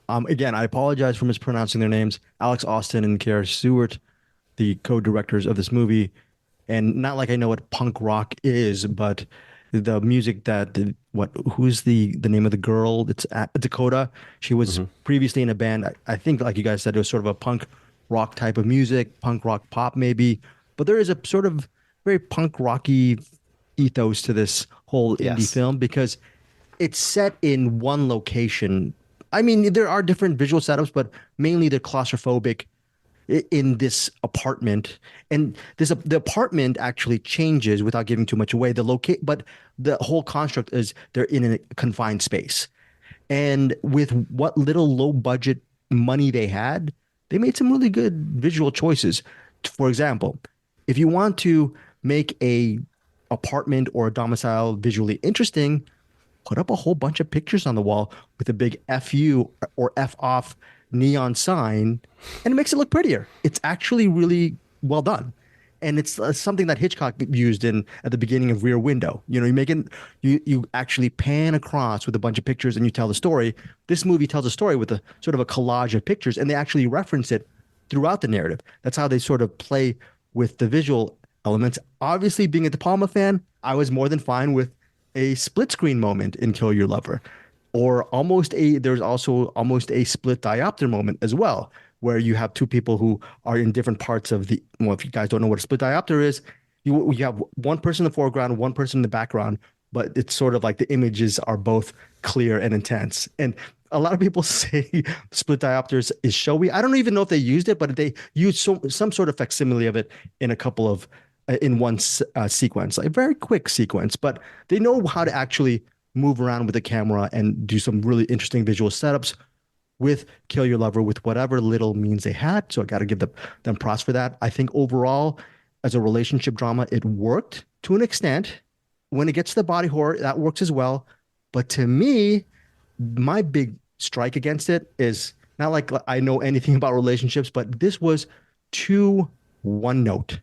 again, I apologize for mispronouncing their names. Alex Austin and Kara Stewart, the co-directors of this movie. And not like I know what punk rock is, but the music who's the name of the girl? It's Dakota. She was previously in a band. I think, like you guys said, it was sort of a punk rock type of music, punk rock pop maybe. But there is a sort of very punk rocky ethos to this whole indie film because it's set in one location. I mean, there are different visual setups, but mainly they're claustrophobic in this apartment, and the apartment actually changes without giving too much away. But the whole construct is they're in a confined space, and with what little low budget money they had, they made some really good visual choices. For example, if you want to make a apartment or a domicile visually interesting, put up a whole bunch of pictures on the wall with a big FU or F off neon sign, and it makes it look prettier. It's actually really well done. And it's something that Hitchcock used at the beginning of Rear Window. You know, you actually pan across with a bunch of pictures and you tell the story. This movie tells a story with a sort of a collage of pictures, and they actually reference it throughout the narrative. That's how they sort of play with the visual elements. Obviously, being a De Palma fan, I was more than fine with a split screen moment in Kill Your Lover, or there's also almost a split diopter moment as well, where you have two people who are in different parts of if you guys don't know what a split diopter is, you have one person in the foreground, one person in the background, but it's sort of like the images are both clear and intense. And a lot of people say split diopters is showy. I don't even know if they used it, but they used some sort of facsimile of it in one sequence, like a very quick sequence, but they know how to actually move around with the camera and do some really interesting visual setups with Kill Your Lover with whatever little means they had. So I got to give them props for that. I think overall, as a relationship drama, it worked to an extent. When it gets to the body horror, that works as well. But to me, my big strike against it is not like I know anything about relationships, but this was too one note,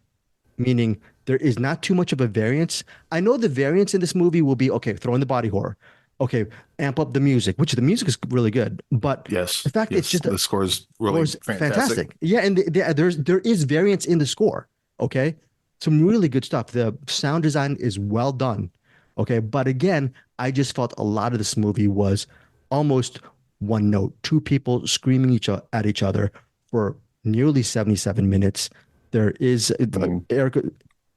meaning there is not too much of a variance. I know the variance in this movie will be, okay, throw in the body horror. Okay, amp up the music, which the music is really good. But the fact it's just the score is really fantastic. Yeah, and there is variance in the score. Okay, some really good stuff. The sound design is well done. Okay, but again, I just felt a lot of this movie was almost one note. Two people screaming at each other for nearly 77 minutes. There is Eric.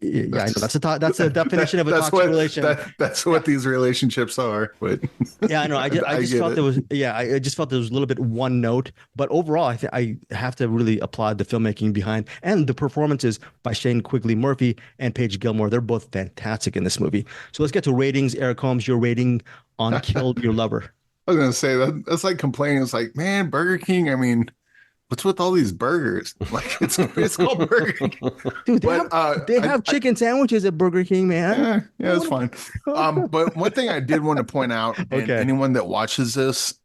Yeah, I know that's the definition of a toxic relationship. That's what these relationships are. But yeah, I know. I just felt there was a little bit one note. But overall, I have to really applaud the filmmaking behind and the performances by Shane Quigley-Murphy and Paige Gilmore. They're both fantastic in this movie. So let's get to ratings. Eric Holmes, your rating on Kill Your Lover. I was gonna say that's like complaining. It's like, man, Burger King. I mean, what's with all these burgers? Like it's called Burger King. Dude, they have chicken sandwiches at Burger King, man. Yeah, it's fine. But one thing I did want to point out, and anyone that watches this,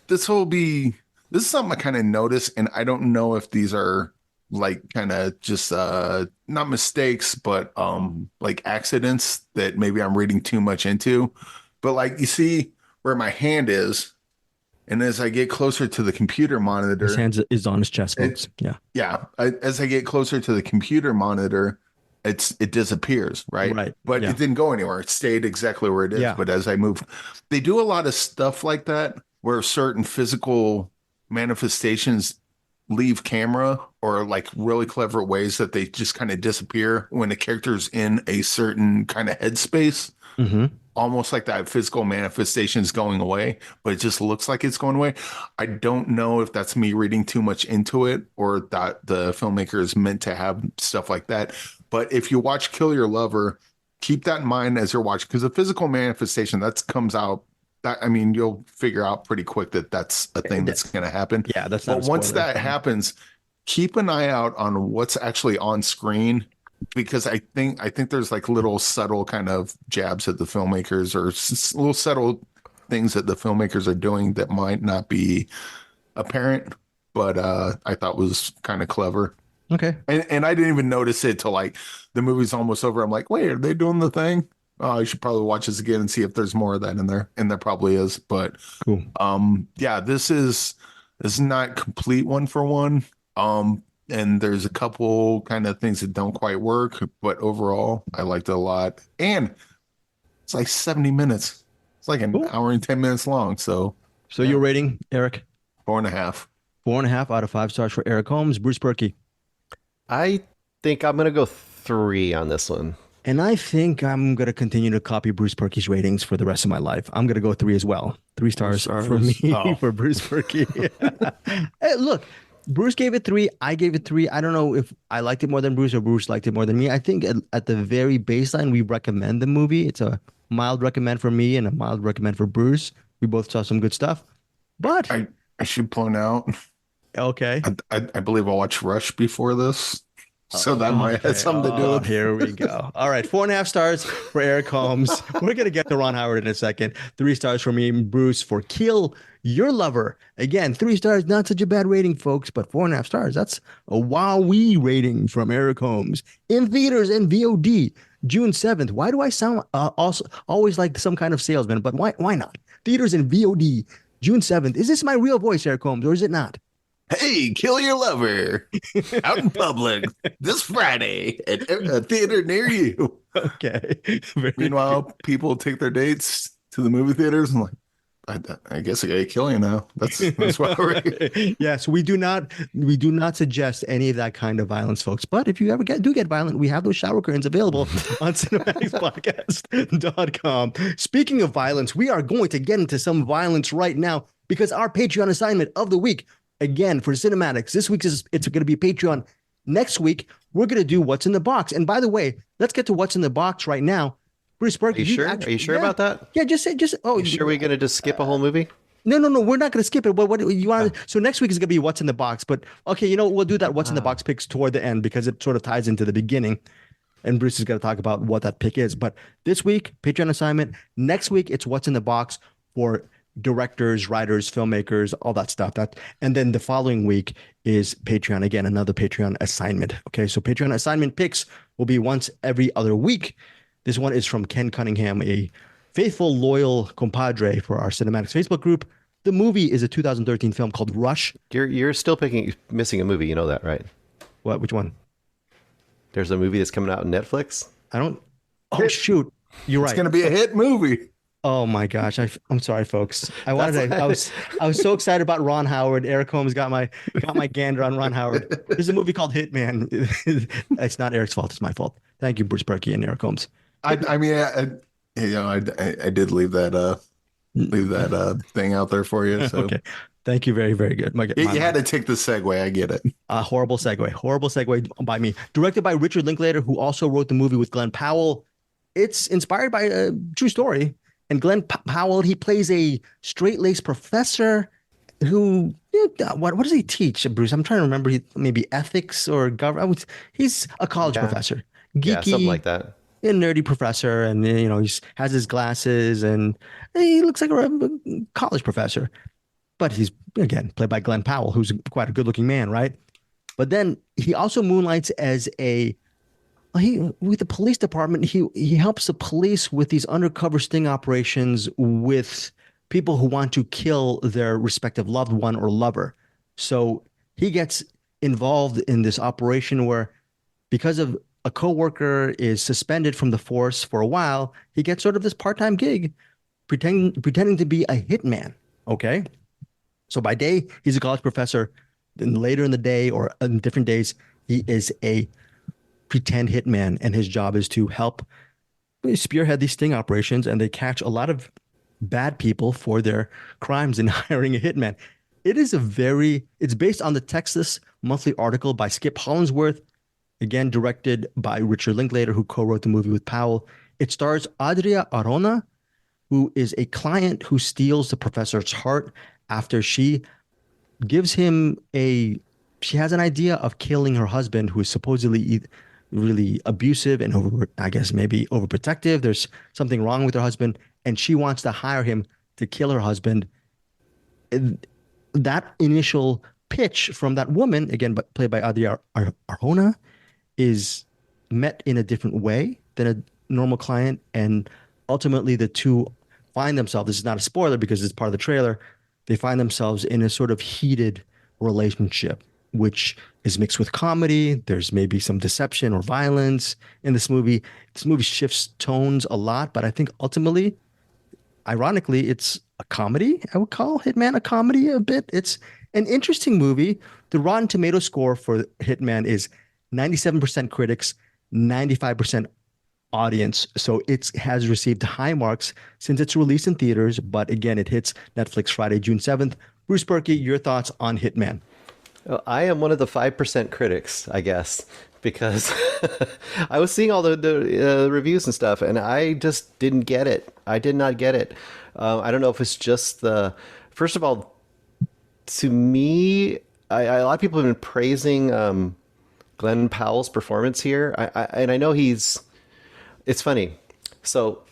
this is something I kind of noticed, and I don't know if these are like kind of just not mistakes, but like accidents that maybe I'm reading too much into. But like you see where my hand is. And as I get closer to the computer monitor, his hand is on his chest, folks. As I get closer to the computer monitor, it disappears, right? Right. But it didn't go anywhere. It stayed exactly where it is. Yeah. But as I move, they do a lot of stuff like that where certain physical manifestations leave camera, or like really clever ways that they just kind of disappear when the character's in a certain kind of headspace. Mm-hmm. Almost like that physical manifestation is going away, but it just looks like it's going away. I don't know if that's me reading too much into it or that the filmmaker is meant to have stuff like that. But if you watch Kill Your Lover, keep that in mind as you're watching, because the physical manifestation comes out. You'll figure out pretty quick that that's a thing that's going to happen. Yeah, that's not. But once that happens, keep an eye out on what's actually on screen because I think there's like little subtle kind of jabs at the filmmakers or little subtle things that the filmmakers are doing that might not be apparent, but I thought was kind of clever. Okay. And I didn't even notice it till like the movie's almost over. I'm like, wait, are they doing the thing? Oh, I should probably watch this again and see if there's more of that in there. And there probably is. But Cool. yeah, this is not complete one for one. And there's a couple kind of things that don't quite work, but overall, I liked it a lot. And it's like 70 minutes. It's like an Cool. hour and 10 minutes long. So Your rating, Eric? 4.5. 4.5 out of 5 stars for Eric Holmes. Bruce Purkey. I think I'm going to go 3 on this one. And I think I'm going to continue to copy Bruce Purkey's ratings for the rest of my life. I'm going to go 3 as well. 3 stars for me, for Bruce Purkey. Hey, look, Bruce gave it 3. I gave it 3. I don't know if I liked it more than Bruce or Bruce liked it more than me. I think at the very baseline, we recommend the movie. It's a mild recommend for me and a mild recommend for Bruce. We both saw some good stuff. But I should point out, okay. I believe I watched Rush before this. So that might have something to do with it. Here we go. All right. 4.5 stars for Eric Holmes. We're going to get to Ron Howard in a second. 3 stars for me and Bruce for Kill Your Lover. Again, 3 stars, not such a bad rating, folks, but 4.5 stars. That's a wowee rating from Eric Holmes. In theaters and VOD, June 7th. Why do I sound also always like some kind of salesman? But why not? Theaters and VOD, June 7th. Is this my real voice, Eric Holmes, or is it not? Hey, Kill Your Lover out in public this Friday at a theater near you. Okay. Meanwhile, people take their dates to the movie theaters and like, I guess I gotta kill you now. That's why we're Yes, we do not suggest any of that kind of violence, folks. But if you ever do get violent, we have those shower curtains available on cinematics.podcast.com. Speaking of violence, we are going to get into some violence right now because our Patreon assignment of the week, again, for Cinematics, this week it's going to be Patreon. Next week, we're going to do What's in the Box. And by the way, let's get to What's in the Box right now. Bruce Purkey, Are you sure about that? Yeah, just say. Oh, you sure we're going to just skip a whole movie? No, we're not going to skip it. What you want? So next week is going to be What's in the Box. But okay, we'll do that What's in the Box picks toward the end because it sort of ties into the beginning. And Bruce is going to talk about what that pick is. But this week, Patreon assignment. Next week, it's What's in the Box for directors, writers, filmmakers, all that stuff. And then the following week is Patreon. Again, another Patreon assignment. Okay, so Patreon assignment picks will be once every other week. This one is from Ken Cunningham, a faithful, loyal compadre for our Cinematics Facebook group. The movie is a 2013 film called Rush. You're still missing a movie. You know that, right? What? Which one? There's a movie that's coming out on Netflix. I don't. Oh, shoot. You're right. It's going to be a hit movie. Oh my gosh! I'm sorry, folks. I was so excited about Ron Howard. Eric Holmes got my gander on Ron Howard. There's a movie called Hitman. It's not Eric's fault. It's my fault. Thank you, Bruce Purkey and Eric Holmes. I did leave that thing out there for you. So. Okay. Thank you. Very, very good. You had to take the segue. I get it. Horrible segue by me. Directed by Richard Linklater, who also wrote the movie with Glenn Powell. It's inspired by a true story. And Glenn Powell, he plays a straight-laced professor who, what does he teach, Bruce? I'm trying to remember, maybe ethics or government. He's a college professor. Geeky, something like that. A nerdy professor, and he has his glasses, and he looks like a college professor. But he's, again, played by Glenn Powell, who's quite a good-looking man, right? But then he also moonlights as with the police department, he helps the police with these undercover sting operations with people who want to kill their respective loved one or lover. So he gets involved in this operation where, because of a coworker is suspended from the force for a while, he gets sort of this part-time gig pretending to be a hitman. Okay. So by day, he's a college professor. Then later in the day or on different days, he is a pretend hitman, and his job is to help spearhead these sting operations, and they catch a lot of bad people for their crimes in hiring a hitman. It's based on the Texas Monthly article by Skip Hollandsworth, again directed by Richard Linklater, who co-wrote the movie with Powell. It stars Adria Arona, who is a client who steals the professor's heart after she gives him she has an idea of killing her husband, who is supposedly really abusive and I guess maybe overprotective. There's something wrong with her husband, and she wants to hire him to kill her husband. And that initial pitch from that woman, again, played by Adria Arjona, is met in a different way than a normal client. And ultimately, the two find themselves, this is not a spoiler because it's part of the trailer, they find themselves in a sort of heated relationship, which is mixed with comedy. There's maybe some deception or violence in this movie. This movie shifts tones a lot, but I think ultimately, ironically, it's a comedy. I would call Hitman a comedy a bit. It's an interesting movie. The Rotten Tomato score for Hitman is 97% critics, 95% audience. So it has received high marks since its release in theaters. But again, it hits Netflix Friday, June 7th. Bruce Purkey, your thoughts on Hitman? Well, I am one of the 5% critics, I guess, because I was seeing all the reviews and stuff, and I just didn't get it. I did not get it. I don't know if it's just first of all, to me, a lot of people have been praising Glenn Powell's performance here. And I know it's funny. So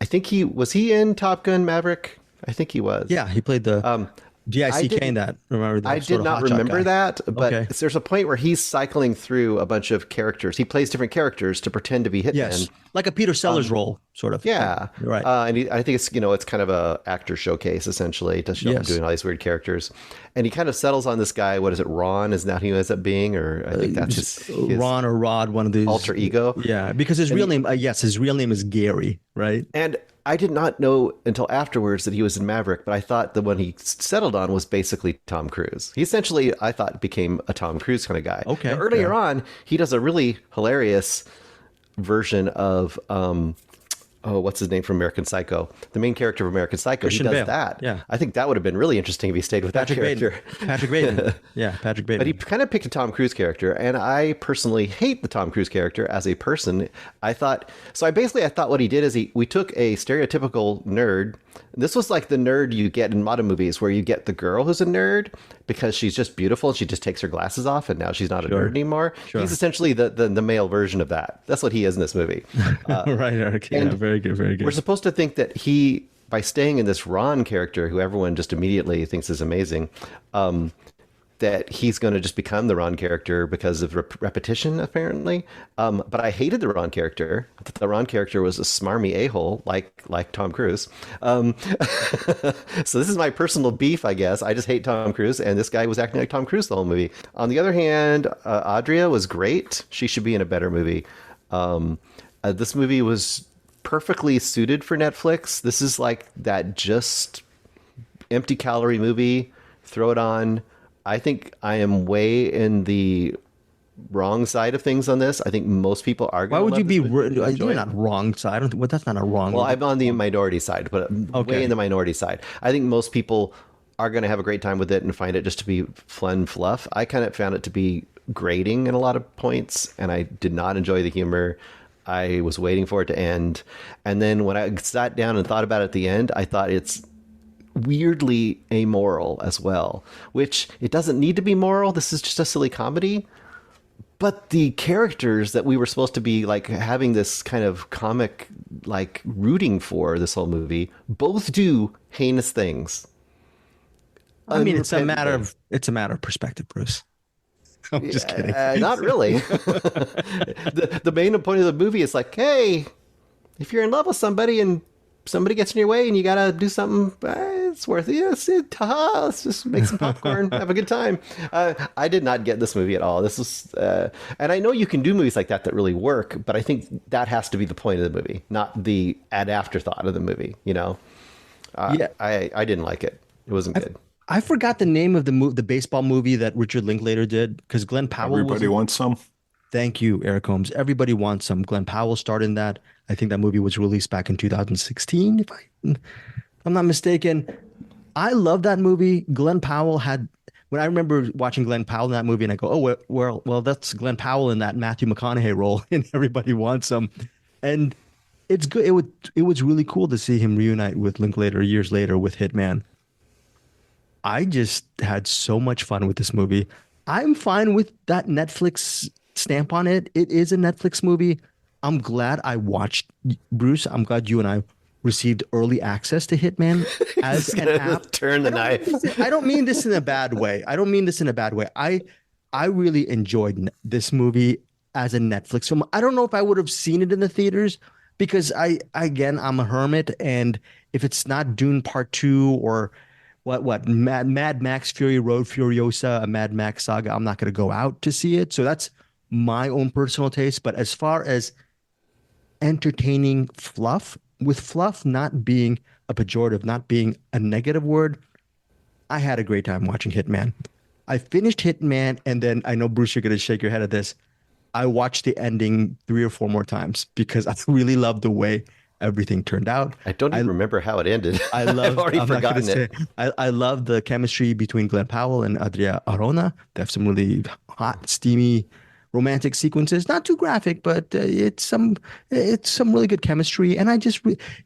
I think he in Top Gun Maverick. I think he was. Yeah, he played the GICK in that. Remember that? I did not remember that, but there's a point where he's cycling through a bunch of characters. He plays different characters to pretend to be Hitman. Yes, like a Peter Sellers role, sort of. Yeah, you're right. And I think it's kind of a actor showcase essentially to show him doing all these weird characters. And he kind of settles on this guy. What is it? Ron is that who he ends up being, or I think that's his Ron or Rod, one of these alter ego. Yeah, because his real name, his real name is Gary, right? And I did not know until afterwards that he was in Maverick, but I thought the one he settled on was basically Tom Cruise. He essentially, I thought, became a Tom Cruise kind of guy. Okay. Now, earlier on, he does a really hilarious version of what's his name from American Psycho? The main character of American Psycho. Christian he does Bale. that. Yeah. I think that would have been really interesting if he stayed with Patrick that character. Patrick Bateman. Yeah, Patrick Bateman. But he kind of picked a Tom Cruise character, and I personally hate the Tom Cruise character as a person. I thought what he did is we took a stereotypical nerd. This was like the nerd you get in modern movies where you get the girl who's a nerd because she's just beautiful and she just takes her glasses off and now she's not a nerd anymore. Sure. He's essentially the male version of that. That's what he is in this movie. Right. Okay. Yeah, very good. Very good. We're supposed to think that by staying in this Ron character, who everyone just immediately thinks is amazing, that he's going to just become the Ron character because of repetition, apparently. But I hated the Ron character. I thought the Ron character was a smarmy a-hole, like Tom Cruise. So this is my personal beef, I guess. I just hate Tom Cruise, and this guy was acting like Tom Cruise the whole movie. On the other hand, Adria was great. She should be in a better movie. This movie was perfectly suited for Netflix. This is like that just empty calorie movie. Throw it on. I think I am way in the wrong side of things on this. I think most people are going to. Why would you be? You're not wrong side. That's not a wrong. Well, I'm on the minority side, but way in the minority side. I think most people are going to have a great time with it and find it just to be fun fluff. I kind of found it to be grating in a lot of points, and I did not enjoy the humor. I was waiting for it to end, and then when I sat down and thought about it at the end, I thought it's weirdly amoral as well, which it doesn't need to be moral. This is just a silly comedy. But the characters that we were supposed to be like having this kind of comic like rooting for this whole movie both do heinous things. I mean, it's a matter of perspective, Bruce. I'm just kidding. Not really. The main point of the movie is like, hey, if you're in love with somebody and somebody gets in your way and you gotta do something, it's worth it. Let's just make some popcorn, have a good time. I did not get this movie at all. This was, and I know you can do movies like that really work, but I think that has to be the point of the movie, not the afterthought of the movie. You know, I didn't like it. It wasn't good. I forgot the name of the baseball movie that Richard Linklater did because Glenn Powell. Everybody Wants Some. Thank you, Eric Holmes. Everybody Wants Some. Glenn Powell starred in that. I think that movie was released back in 2016, if I'm not mistaken. I love that movie. Glenn Powell when I remember watching Glenn Powell in that movie, and I go, oh, well, that's Glenn Powell in that Matthew McConaughey role in Everybody Wants Some. And it's good. It was really cool to see him reunite with Linklater years later with Hitman. I just had so much fun with this movie. I'm fine with that Netflix stamp on it. It is a Netflix movie. I'm glad I watched, Bruce. I'm glad you and I received early access to Hitman as an app. Turn the knife. I don't mean this in a bad way. I really enjoyed this movie as a Netflix film. I don't know if I would have seen it in the theaters because I'm a hermit, and if it's not Dune Part 2 or Mad Max Fury Road Furiosa, a Mad Max saga, I'm not going to go out to see it. So that's my own personal taste. But as far as entertaining fluff, with fluff not being a pejorative, not being a negative word, I had a great time watching Hitman. I finished Hitman, and then I know, Bruce, you're going to shake your head at this. I watched the ending 3 or 4 more times because I really loved the way everything turned out. I don't even remember how it ended. I've already forgotten it. I love the chemistry between Glenn Powell and Adria Arona. They have some really hot, steamy, romantic sequences. Not too graphic, but it's some really good chemistry. And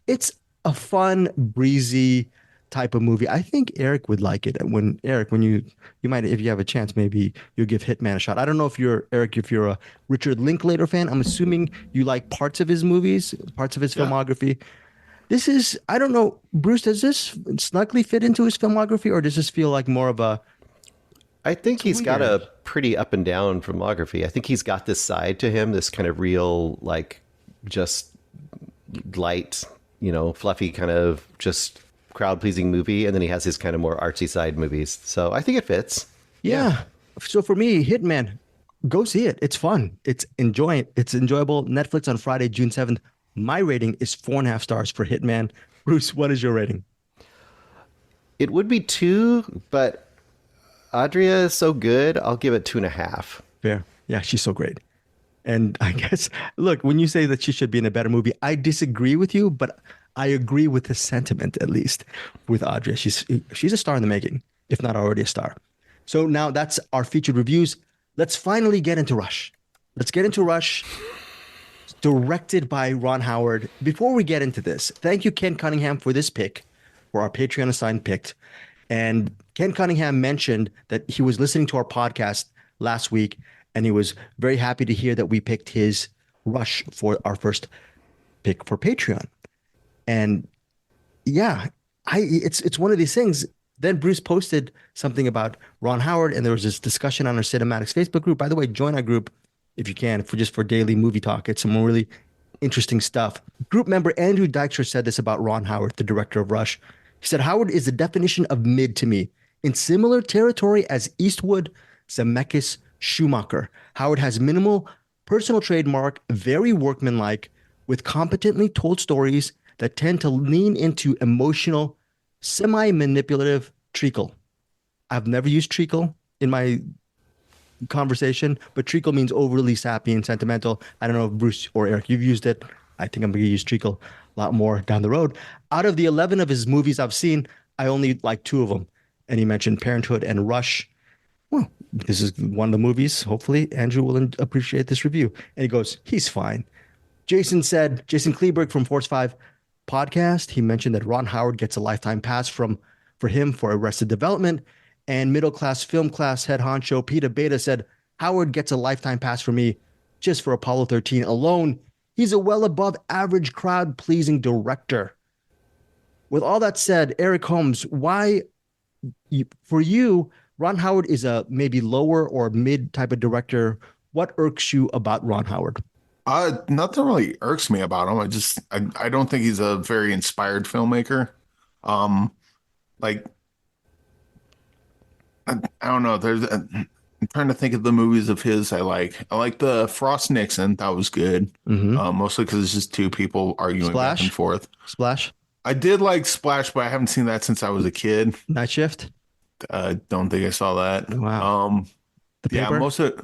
it's a fun, breezy type of movie. I think Eric would like it. When you might, if you have a chance, maybe you'll give Hitman a shot. I don't know if you're a Richard Linklater fan. I'm assuming you like parts of his movies, parts of his filmography. This is, I don't know, Bruce, does this snugly fit into his filmography, or does this feel like more of a... I think he's got a pretty up and down filmography. I think he's got this side to him, this kind of real, like, just light, fluffy kind of just crowd-pleasing movie, and then he has his kind of more artsy side movies. So I think it fits. Yeah. So for me, Hitman, go see it. It's fun. It's enjoyable. Netflix on Friday, June 7th. My rating is 4.5 stars for Hitman. Bruce, what is your rating? It would be 2, but Adria is so good, I'll give it 2.5. Fair. Yeah, she's so great. And I guess, look, when you say that she should be in a better movie, I disagree with you, but I agree with the sentiment, at least, with Adria. She's a star in the making, if not already a star. So now that's our featured reviews. Let's finally get into Rush. Directed by Ron Howard. Before we get into this, thank you, Ken Cunningham, for this pick, for our Patreon assigned pick. And Ken Cunningham mentioned that he was listening to our podcast last week, and he was very happy to hear that we picked his Rush for our first pick for Patreon. And yeah, it's one of these things. Then Bruce posted something about Ron Howard, and there was this discussion on our CinemAddicts Facebook group. By the way, join our group if you can, for daily movie talk. It's some really interesting stuff. Group member Andrew Dykstra said this about Ron Howard, the director of Rush. He said, Howard is the definition of mid to me, in similar territory as Eastwood, Zemeckis, Schumacher. Howard has minimal personal trademark, very workmanlike, with competently told stories that tend to lean into emotional, semi-manipulative treacle. I've never used treacle in my conversation, but treacle means overly sappy and sentimental. I don't know if Bruce or Eric, you've used it. I think I'm going to use treacle a lot more down the road. Out of the 11 of his movies I've seen, I only like 2 of them. And he mentioned Parenthood and Rush. Well, this is one of the movies. Hopefully, Andrew will appreciate this review. And he goes, he's fine. Jason Kleberg from Force 5 podcast, he mentioned that Ron Howard gets a lifetime pass for him for Arrested Development. And middle class film class head honcho Peter Beta said, Howard gets a lifetime pass for me just for Apollo 13 alone. He's a well above average crowd pleasing director. With all that said, Eric Holmes, for you, Ron Howard is a maybe lower or mid type of director. What irks you about Ron Howard? Nothing really irks me about him. I don't think he's a very inspired filmmaker. I don't know. I'm trying to think of the movies of his I like. I like the Frost Nixon. That was good. Mm-hmm. Mostly because it's just 2 people arguing back and forth. Splash. I did like Splash, but I haven't seen that since I was a kid. Night Shift. Don't think I saw that. Wow. The Paper? Yeah, most of it.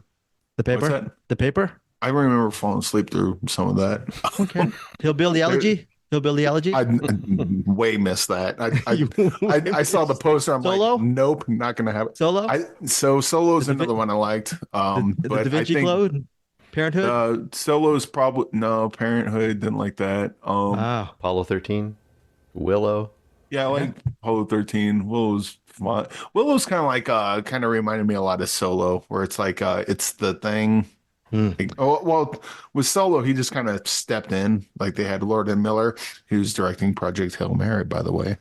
The Paper? The Paper? I remember falling asleep through some of that. Okay. Hillbilly Elegy? I way missed that. I saw the poster. I'm Solo? Like, nope, not going to have it. Solo? Solo's another one I liked. The Da Vinci Code? Parenthood? Solo's probably, no, Parenthood, didn't like that. Wow. Apollo 13? Willow? Yeah, I like Apollo 13. Willow's fun. Willow's kind of reminded me a lot of Solo, where it's like, it's the thing. Like, oh well, with Solo, he just kind of stepped in. Like they had Lord and Miller, who's directing Project Hail Mary, by the way.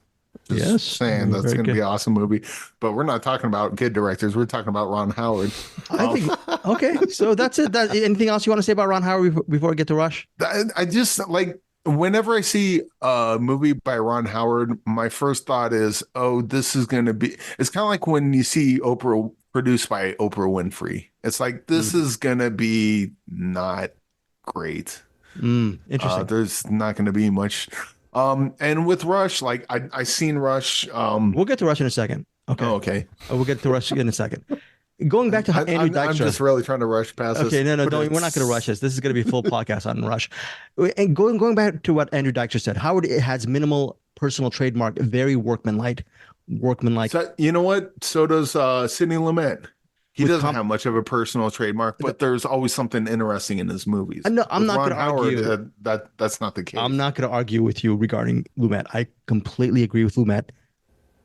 Just Yes, saying that's very going to good. be an awesome movie. But we're not talking about good directors. We're talking about Ron Howard. I think okay. So that's it. Anything else you want to say about Ron Howard before we get to Rush? I just like whenever I see a movie by Ron Howard, my first thought is, oh, this is going to be. It's kind of like when you see Oprah produced by Oprah Winfrey. It's like this is going to be not great. Interesting. There's not going to be much. And with Rush, like I seen Rush. We'll get to Rush in a second. Okay. Oh, okay. We'll get to Rush in a second. Going back to Andrew Dykstra. I'm just really trying to rush past this. Okay, no, don't. We're not going to rush this. This is going to be a full podcast on Rush. And going back to what Andrew Dykstra said, Howard has minimal personal trademark, very workmanlike. So, you know what? So does Sidney Lumet. He With doesn't have much of a personal trademark, but there's always something interesting in his movies. No, I'm With not Ron going to Howard, argue. That's not the case. I'm not going to argue with you regarding Lumet. I completely agree with Lumet.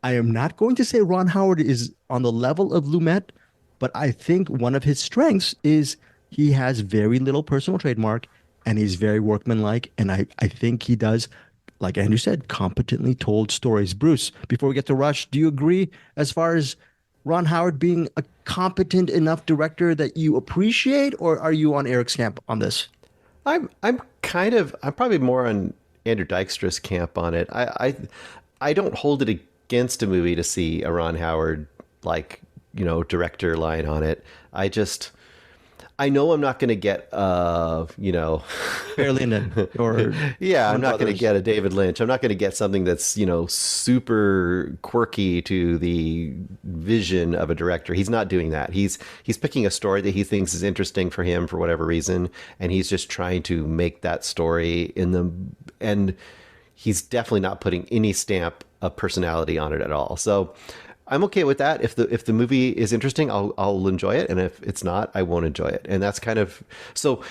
I am not going to say Ron Howard is on the level of Lumet, but I think one of his strengths is he has very little personal trademark and he's very workmanlike. And I think he does, like Andrew said, competently told stories. Bruce, before we get to Rush, do you agree as far as Ron Howard being a competent enough director that you appreciate, or are you on Eric's camp on this? I'm probably more on Andrew Dykstra's camp on it. I don't hold it against a movie to see a Ron Howard director line on it. I know I'm not going to get Barry Lyndon or I'm not going to get a David Lynch. I'm not going to get something that's super quirky to the vision of a director. He's not doing that. He's picking a story that he thinks is interesting for him for whatever reason, and he's just trying to make that story and he's definitely not putting any stamp of personality on it at all. So I'm okay with that. If the movie is interesting, I'll enjoy it, and if it's not, I won't enjoy it. And that's kind of so.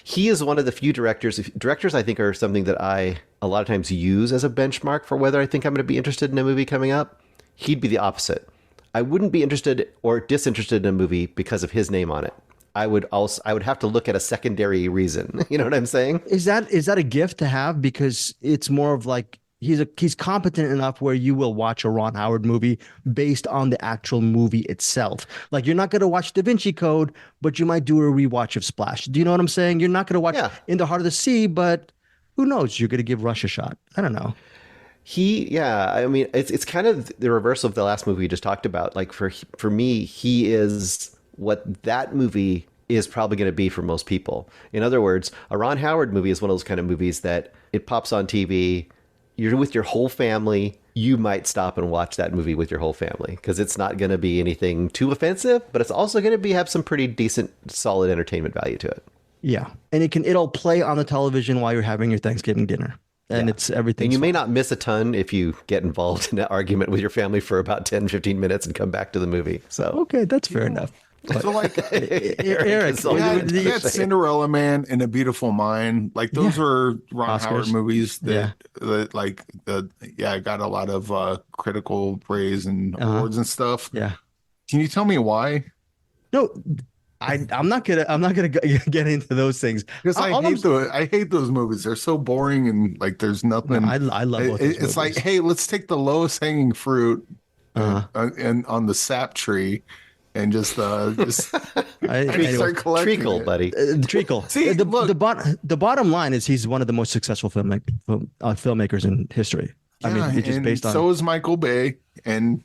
He is one of the few directors. Directors, I think, are something that I a lot of times use as a benchmark for whether I think I'm going to be interested in a movie coming up. He'd be the opposite. I wouldn't be interested or disinterested in a movie because of his name on it. I would have to look at a secondary reason. You know what I'm saying? Is that a gift to have? Because it's more of like he's competent enough where you will watch a Ron Howard movie based on the actual movie itself. Like you're not going to watch Da Vinci Code, but you might do a rewatch of Splash. Do you know what I'm saying? You're not going to watch In the Heart of the Sea, but who knows? You're going to give Rush a shot. I don't know. I mean, it's kind of the reverse of the last movie we just talked about. Like for me, he is what that movie is probably going to be for most people. In other words, a Ron Howard movie is one of those kind of movies that it pops on TV. You're with your whole family. You might stop and watch that movie with your whole family because it's not going to be anything too offensive, but it's also going to have some pretty decent, solid entertainment value to it. Yeah, and it'll play on the television while you're having your Thanksgiving dinner, and it's everything. And you may not miss a ton if you get involved in that argument with your family for about 10, 15 minutes and come back to the movie. So okay, that's fair enough. So like Eric, that Cinderella Man and A Beautiful Mind, like those are Ron Oscars. Howard movies that got a lot of critical praise and awards and stuff. Yeah. Can you tell me why? No, I'm not gonna get into those things Because I hate those movies. They're so boring and like there's nothing. I love both those It's movies. like, hey, let's take the lowest hanging fruit and on the sap tree. And just anyway, start collecting treacle, it. buddy. Treacle. See, look. The bottom line is he's one of the most successful filmmakers in history. Yeah, I mean, it's just based on. So is Michael Bay, and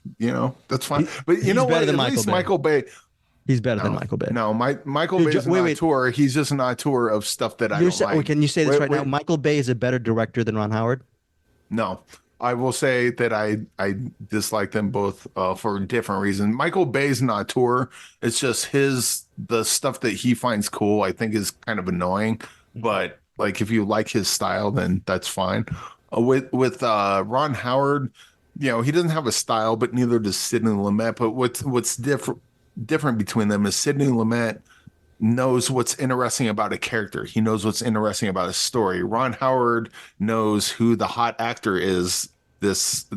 that's fine. But you know what? At least Michael Bay. He's better than Michael Bay. No, Michael Bay is an auteur. He's just an auteur of stuff that I don't like. Can you say this right now? Michael Bay is a better director than Ron Howard? No. I will say that I dislike them both for different reasons. Michael Bay's an auteur. It's just the stuff that he finds cool, I think is kind of annoying. But like if you like his style, then that's fine. With Ron Howard, he doesn't have a style, but neither does Sidney Lumet. But what's different between them is Sidney Lumet knows what's interesting about a character. He knows what's interesting about a story. Ron Howard knows who the hot actor is this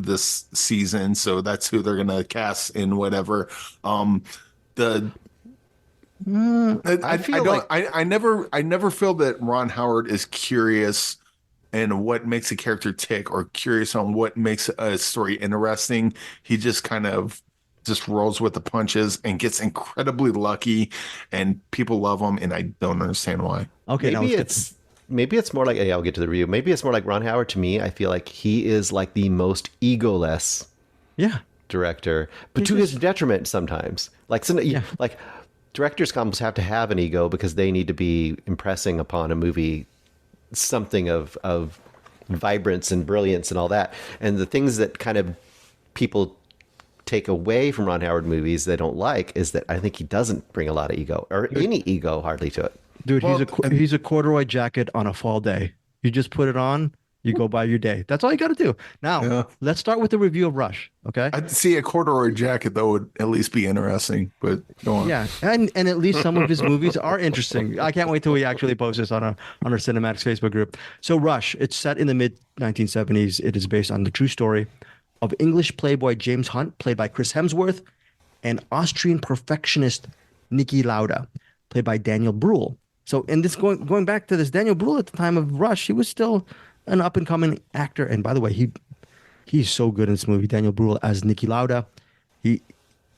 season, so that's who they're gonna cast in whatever. The I feel don't. I never feel that Ron Howard is curious and what makes a character tick, or curious on what makes a story interesting. He just kind of just rolls with the punches and gets incredibly lucky, and people love him, and I don't understand why. Okay, Maybe it's more like, yeah, I'll get to the review. Maybe it's more like Ron Howard to me. I feel like he is like the most egoless director, but to his detriment sometimes. Like like directors almost have to have an ego because they need to be impressing upon a movie something of vibrance and brilliance and all that. And the things that kind of people take away from Ron Howard movies they don't like is that I think he doesn't bring a lot of ego or any ego hardly to it. Dude, he's a corduroy jacket on a fall day. You just put it on, you go by your day. That's all you got to do. Now, let's start with the review of Rush, okay? I'd see a corduroy jacket, though, would at least be interesting, but go on. Yeah, and at least some of his movies are interesting. I can't wait till we actually post this on our CinemAddicts Facebook group. So Rush, it's set in the mid-1970s. It is based on the true story of English playboy James Hunt, played by Chris Hemsworth, and Austrian perfectionist Niki Lauda, played by Daniel Bruhl. So in this going back to this, Daniel Bruhl at the time of Rush, he was still an up and coming actor. And by the way, he's so good in this movie, Daniel Bruhl as Niki Lauda.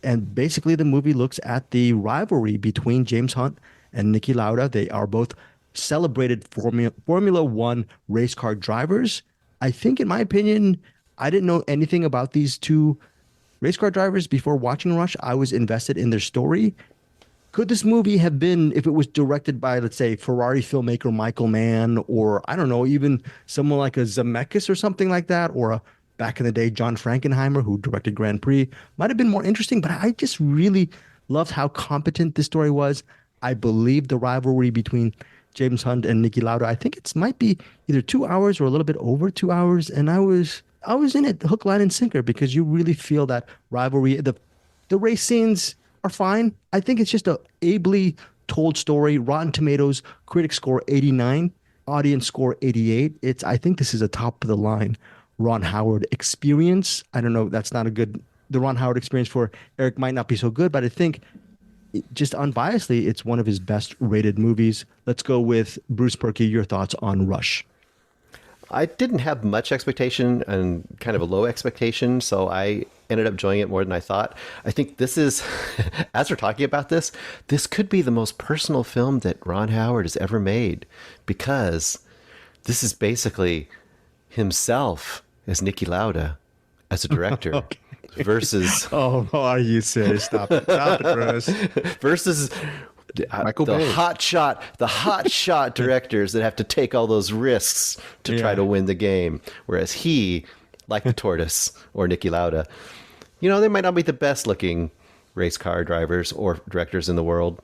And basically the movie looks at the rivalry between James Hunt and Niki Lauda. They are both celebrated Formula One race car drivers. I think, in my opinion, I didn't know anything about these two race car drivers before watching Rush. I was invested in their story. Could this movie have been, if it was directed by, let's say, Ferrari filmmaker Michael Mann, or I don't know, even someone like a Zemeckis or something like that, or back in the day, John Frankenheimer, who directed Grand Prix, might have been more interesting. But I just really loved how competent this story was. I believe the rivalry between James Hunt and Niki Lauda. I think it might be either 2 hours or a little bit over 2 hours, and I was in it hook, line, and sinker because you really feel that rivalry. The race scenes are fine. I think it's just a ably told story. Rotten Tomatoes critic score 89, audience score 88. I think this is a top of the line Ron Howard experience. I don't know. That's not a good. The Ron Howard experience for Eric might not be so good, but I think just unbiasedly, it's one of his best rated movies. Let's go with Bruce Purkey. Your thoughts on Rush? I didn't have much expectation and kind of a low expectation, so I ended up enjoying it more than I thought. I think this is, as we're talking about this could be the most personal film that Ron Howard has ever made, because this is basically himself as Niki Lauda as a director. Okay. Versus... Oh, are you serious? Stop it, Bruce. Versus... Michael Bay. The hot shot directors that have to take all those risks to try to win the game. Whereas he, like the tortoise or Niki Lauda, they might not be the best looking race car drivers or directors in the world,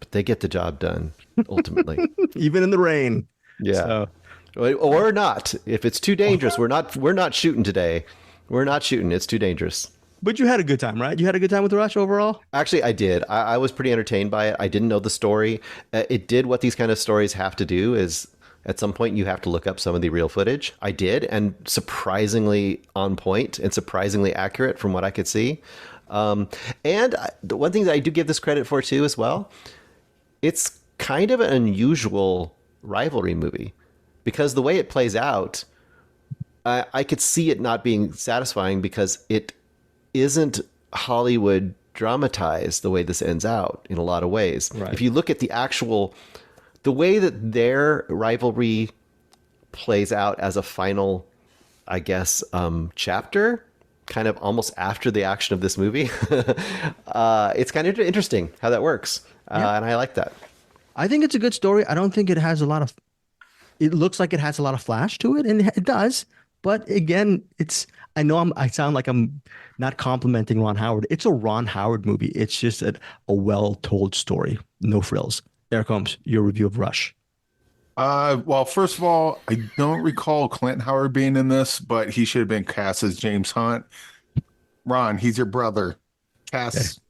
but they get the job done ultimately. Even in the rain. Yeah. So. Or not. If it's too dangerous, we're not shooting today. We're not shooting. It's too dangerous. But you had a good time, right? You had a good time with Rush overall? Actually, I did. I was pretty entertained by it. I didn't know the story. It did what these kind of stories have to do, is at some point you have to look up some of the real footage. I did, and surprisingly on point and surprisingly accurate from what I could see. And the one thing that I do give this credit for, too, as well, it's kind of an unusual rivalry movie, because the way it plays out, I could see it not being satisfying because it isn't Hollywood dramatized the way this ends out in a lot of ways. Right. If you look at the way that their rivalry plays out as a final, I guess, chapter, kind of almost after the action of this movie, it's kind of interesting how that works. And I like that. I think it's a good story. I don't think it has it looks like it has a lot of flash to it, and it does. But again, I know I sound like I'm not complimenting Ron Howard. It's a Ron Howard movie. It's just a well-told story. No frills. Eric Holmes, your review of Rush. Well, first of all, I don't recall Clint Howard being in this, but he should have been cast as James Hunt. Ron, he's your brother. Cast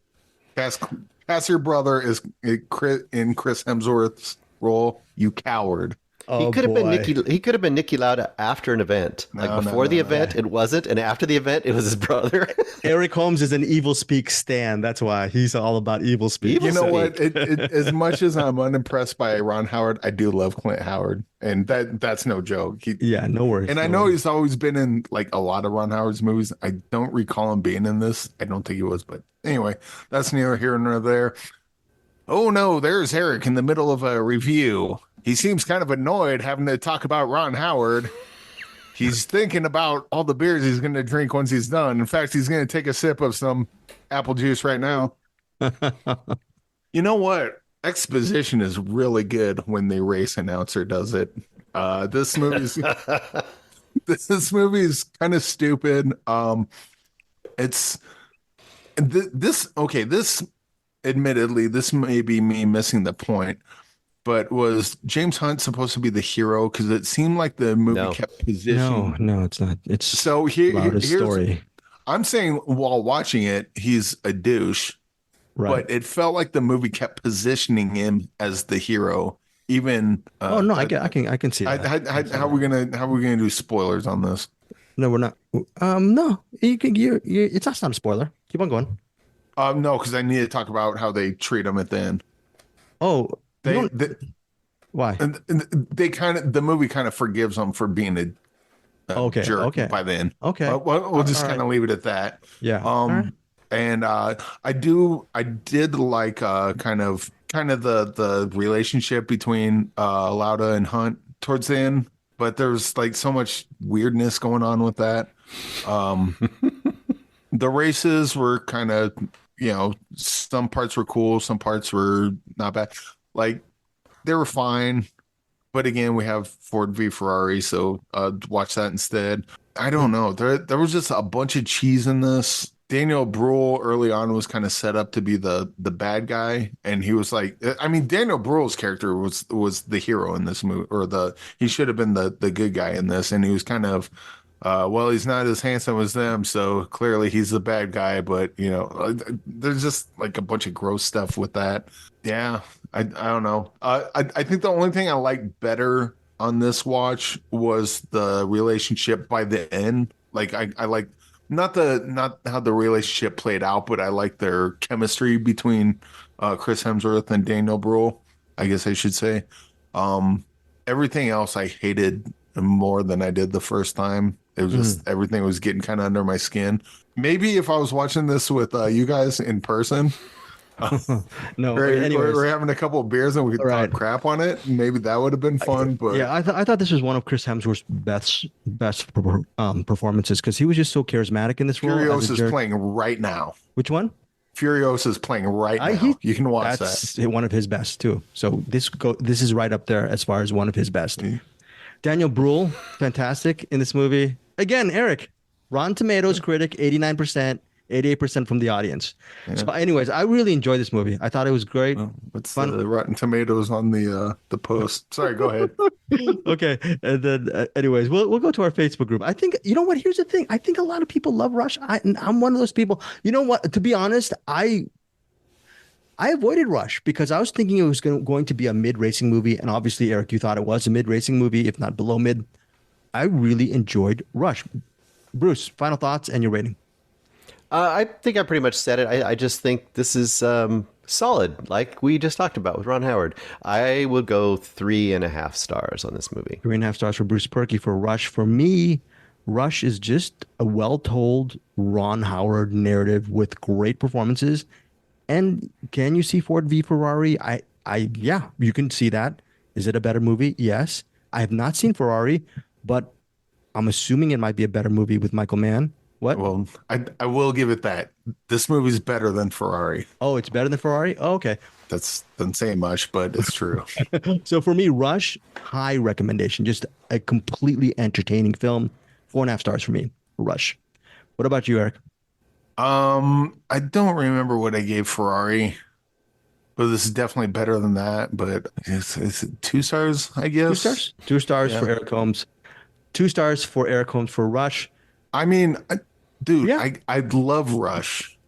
your brother in Chris Hemsworth's role, you coward. Oh, He could have been boy. Nicky. He could have been Nicky Lauda after an event. Like No, before no, the no, event, it wasn't, and after the event, it was his brother. Eric Holmes is an evil speak stan. That's why he's all about evil speak. Evil You know what? speak. As much as I'm unimpressed by Ron Howard, I do love Clint Howard, and that's no joke. Yeah, no worries. And I no know worries. he's always been in like a lot of Ron Howard's movies. I don't recall him being in this. I don't think he was, but anyway, that's neither here nor there. Oh no, there's Eric in the middle of a review. He seems kind of annoyed having to talk about Ron Howard. He's thinking about all the beers he's going to drink once he's done. In fact, he's going to take a sip of some apple juice right now. You know what? Exposition is really good when the race announcer does it. This movie's this movie's kind of stupid. It's this admittedly, this may be me missing the point, but was James Hunt supposed to be the hero? Because it seemed like the movie No. kept positioning. No, it's not. It's So Lauda's here's story. I'm saying while watching it, he's a douche, Right. but it felt like the movie kept positioning him as the hero. Even Oh no, I can see that. how are we gonna do spoilers on this? No, we're not. No, you it's not a spoiler. Keep on going. No, because I need to talk about how they treat him at the end. Oh, They, you don't- they why? and the movie kind of forgives him for being a Okay, jerk okay. by then. Okay. We'll just All kind of leave it at that. Yeah. All right. And I did like kind of the relationship between Lauda and Hunt towards the end, but there's like so much weirdness going on with that. The races were kind of, some parts were cool, some parts were not bad. Like they were fine. But again, we have Ford v Ferrari, so watch that instead. I don't know. There was just a bunch of cheese in this. Daniel Bruhl early on was kind of set up to be the bad guy, and he was like, I mean, Daniel Bruhl's character was the hero in this movie, or he should have been the good guy in this, and he was kind of, well, he's not as handsome as them, so clearly he's the bad guy. But there's just like a bunch of gross stuff with that. Yeah, I don't know. I think the only thing I liked better on this watch was the relationship by the end. Like I like not how the relationship played out, but I like their chemistry between Chris Hemsworth and Daniel Bruhl, I guess I should say. Everything else I hated more than I did the first time. It was just everything was getting kind of under my skin. Maybe if I was watching this with you guys in person, No. we're Anyways, having a couple of beers and we could Right. talk crap on it. Maybe that would have been fun. But yeah, I thought this was one of Chris Hemsworth's best performances because he was just so charismatic in this role. as a Furiosa is jerk. playing right now. Which one? Furiosa is playing right now. You can watch that. That's one of his best too. So this is right up there as far as one of his best. Daniel Bruhl, fantastic in this movie. Again, Eric, Rotten Tomatoes critic, 89%, 88% from the audience. So anyways, I really enjoyed this movie. I thought it was great. What's Fun. the Rotten Tomatoes on the post? Sorry, go ahead. Okay. And then anyways, we'll go to our Facebook group. I think, you know what? Here's the thing. I think a lot of people love Rush. I'm one of those people. You know what? To be honest, I avoided Rush because I was thinking it was going to be a mid-racing movie. And obviously, Eric, you thought it was a mid-racing movie, if not below mid. I really enjoyed Rush. Bruce, final thoughts and your rating. I think I pretty much said it. I just think this is solid, like we just talked about with Ron Howard. I would go 3.5 stars on this movie. 3.5 stars for Bruce Purkey. For Rush, for me, Rush is just a well-told Ron Howard narrative with great performances. And can you see Ford v Ferrari? Yeah, you can see that. Is it a better movie? Yes. I have not seen Ferrari, but I'm assuming it might be a better movie with Michael Mann. What? Well, I will give it that. This movie's better than Ferrari. Oh, it's better than Ferrari? Oh, okay. That's doesn't say much, but it's true. So for me, Rush, high recommendation. Just a completely entertaining film. 4.5 stars for me. Rush. What about you, Eric? I don't remember what I gave Ferrari, but this is definitely better than that. But it's 2 stars, I guess. 2 stars? 2 stars Yeah. for Eric Holmes. 2 stars for Eric Holmes for Rush. I mean, dude, Yeah. I love Rush.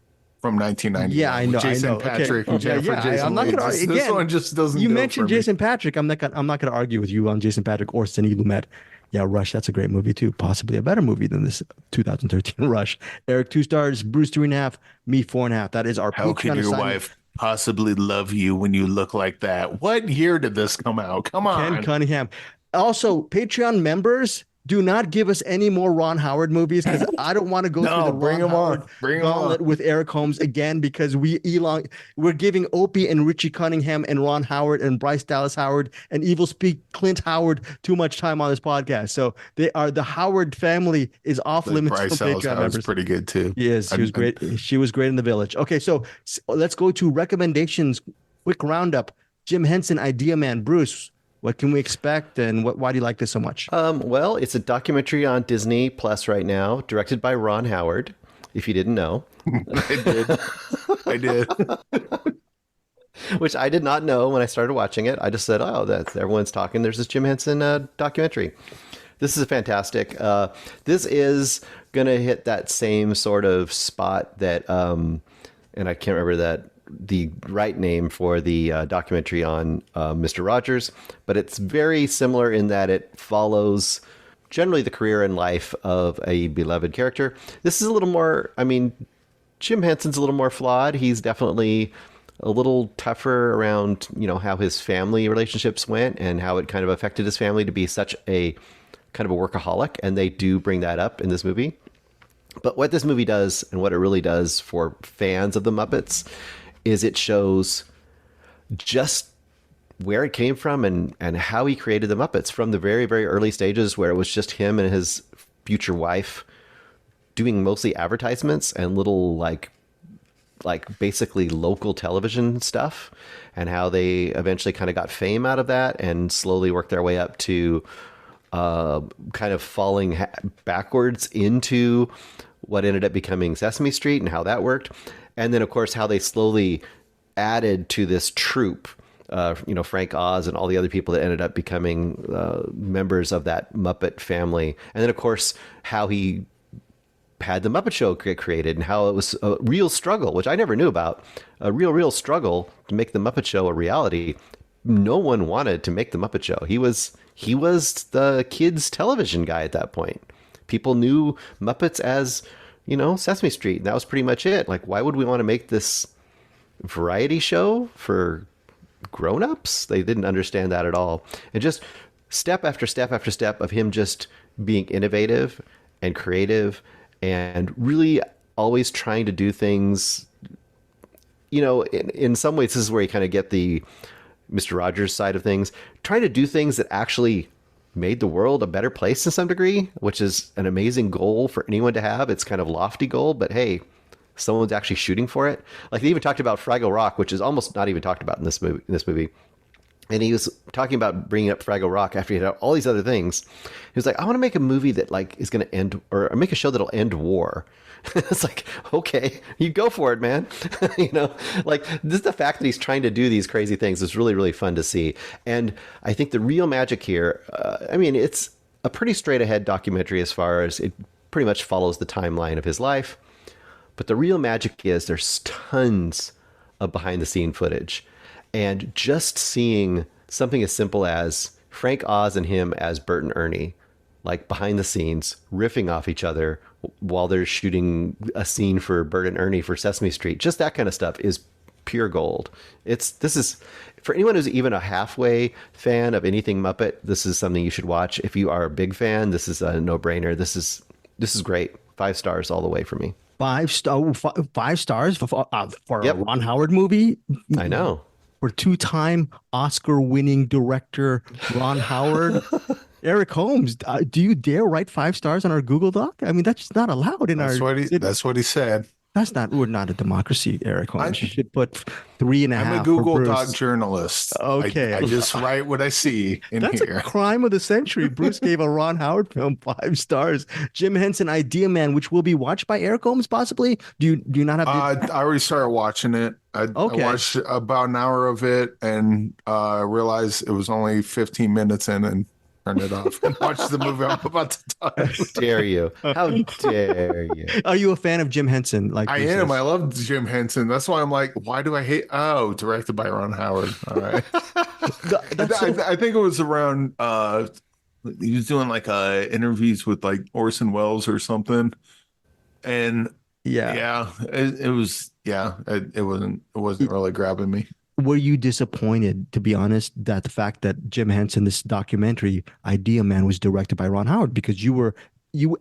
from 1990. Yeah, I know. Jason I know. Patrick Okay. and Jennifer Jason I'm not Leigh. gonna This one just doesn't. You do it mentioned for me. Jason Patrick. I'm not gonna argue with you on Jason Patrick or Sidney Lumet. Yeah, Rush. That's a great movie too. Possibly a better movie than this 2013 Rush. Eric 2 stars. Bruce 3.5. Me 4.5. That is our How Patreon can your assignment. wife possibly love you when you look like that? What year did this come out? Come on. Ken Cunningham. Also, Patreon members, do not give us any more Ron Howard movies because I don't want to go through the bring Ron him on. Howard Bring him gauntlet on. with Eric Holmes again because we're giving Opie and Richie Cunningham and Ron Howard and Bryce Dallas Howard and Evil Speak Clint Howard too much time on this podcast. So the Howard family is off limits Bryce for Dallas Patreon Howard's members. pretty good too. Yes, she was great. She was great in The Village. Okay, so let's go to recommendations. Quick roundup. Jim Henson, Idea Man. Bruce, what can we expect, and why do you like this so much? Well, it's a documentary on Disney Plus right now, directed by Ron Howard, if you didn't know. I did. Which I did not know when I started watching it. I just said, oh, that's everyone's talking. There's this Jim Henson documentary. This is fantastic. This is going to hit that same sort of spot that, and I can't remember the right name for the documentary on Mr. Rogers, but it's very similar in that it follows generally the career and life of a beloved character. This is a little more, Jim Henson's a little more flawed. He's definitely a little tougher around, how his family relationships went and how it kind of affected his family to be such a kind of a workaholic. And they do bring that up in this movie. But what this movie does and what it really does for fans of the Muppets is it shows just where it came from and how he created the Muppets from the very, very early stages where it was just him and his future wife doing mostly advertisements and little like basically local television stuff, and how they eventually kind of got fame out of that and slowly worked their way up to kind of falling backwards into what ended up becoming Sesame Street and how that worked. And then, of course, how they slowly added to this troupe, Frank Oz and all the other people that ended up becoming members of that Muppet family. And then, of course, how he had the Muppet Show get created and how it was a real struggle, which I never knew about, a real struggle to make the Muppet Show a reality. No one wanted to make the Muppet Show. He was the kids' television guy at that point. People knew Muppets as Sesame Street. And that was pretty much it. Like, why would we want to make this variety show for grown-ups? They didn't understand that at all. And just step after step after step of him just being innovative and creative and really always trying to do things, in some ways, this is where you kind of get the Mr. Rogers side of things, trying to do things that actually made the world a better place to some degree, which is an amazing goal for anyone to have. It's kind of lofty goal, but hey, someone's actually shooting for it. Like they even talked about Fraggle Rock, which is almost not even talked about in this movie. And he was talking about bringing up Fraggle Rock after he had all these other things. He was like, I want to make a movie that is going to end, or make a show that'll end war. It's like, okay, you go for it, man. This is the fact that he's trying to do these crazy things is really, really fun to see. And I think the real magic here, it's a pretty straight ahead documentary as far as it pretty much follows the timeline of his life. But the real magic is there's tons of behind the scene footage. And just seeing something as simple as Frank Oz and him as Bert and Ernie, like behind the scenes, riffing off each other while they're shooting a scene for Bert and Ernie for Sesame Street. Just that kind of stuff is pure gold. This is for anyone who's even a halfway fan of anything Muppet. This is something you should watch. If you are a big fan, this is a no-brainer. This is great. 5 stars all the way for me. 5 stars for Yep. a Ron Howard movie. I know. For 2-time Oscar-winning director Ron Howard. Eric Holmes, do you dare write 5 stars on our Google Doc? I mean, that's just not allowed in That's what he said. We're not a democracy, Eric Holmes. You should put 3.5. I'm a Google Doc journalist. Okay. I just write what I see in That's here. a crime of the century. Bruce gave a Ron Howard film 5 stars. Jim Henson, Idea Man, which will be watched by Eric Holmes, possibly. Do you not have? I already started watching it. I watched about an hour of it and realized it was only 15 minutes in, and turn it off and watch the movie I'm about to talk How about. dare you? How dare you? Are you a fan of Jim Henson? Like I Bruce am. is? I love Jim Henson. That's why I'm like, why do I hate? Oh, directed by Ron Howard. All right. That's so I think it was around. He was doing like interviews with like Orson Welles or something, and yeah. yeah, it was. Yeah, it wasn't really grabbing me. Were you disappointed, to be honest, that the fact that Jim Henson, this documentary Idea Man, was directed by Ron Howard, because you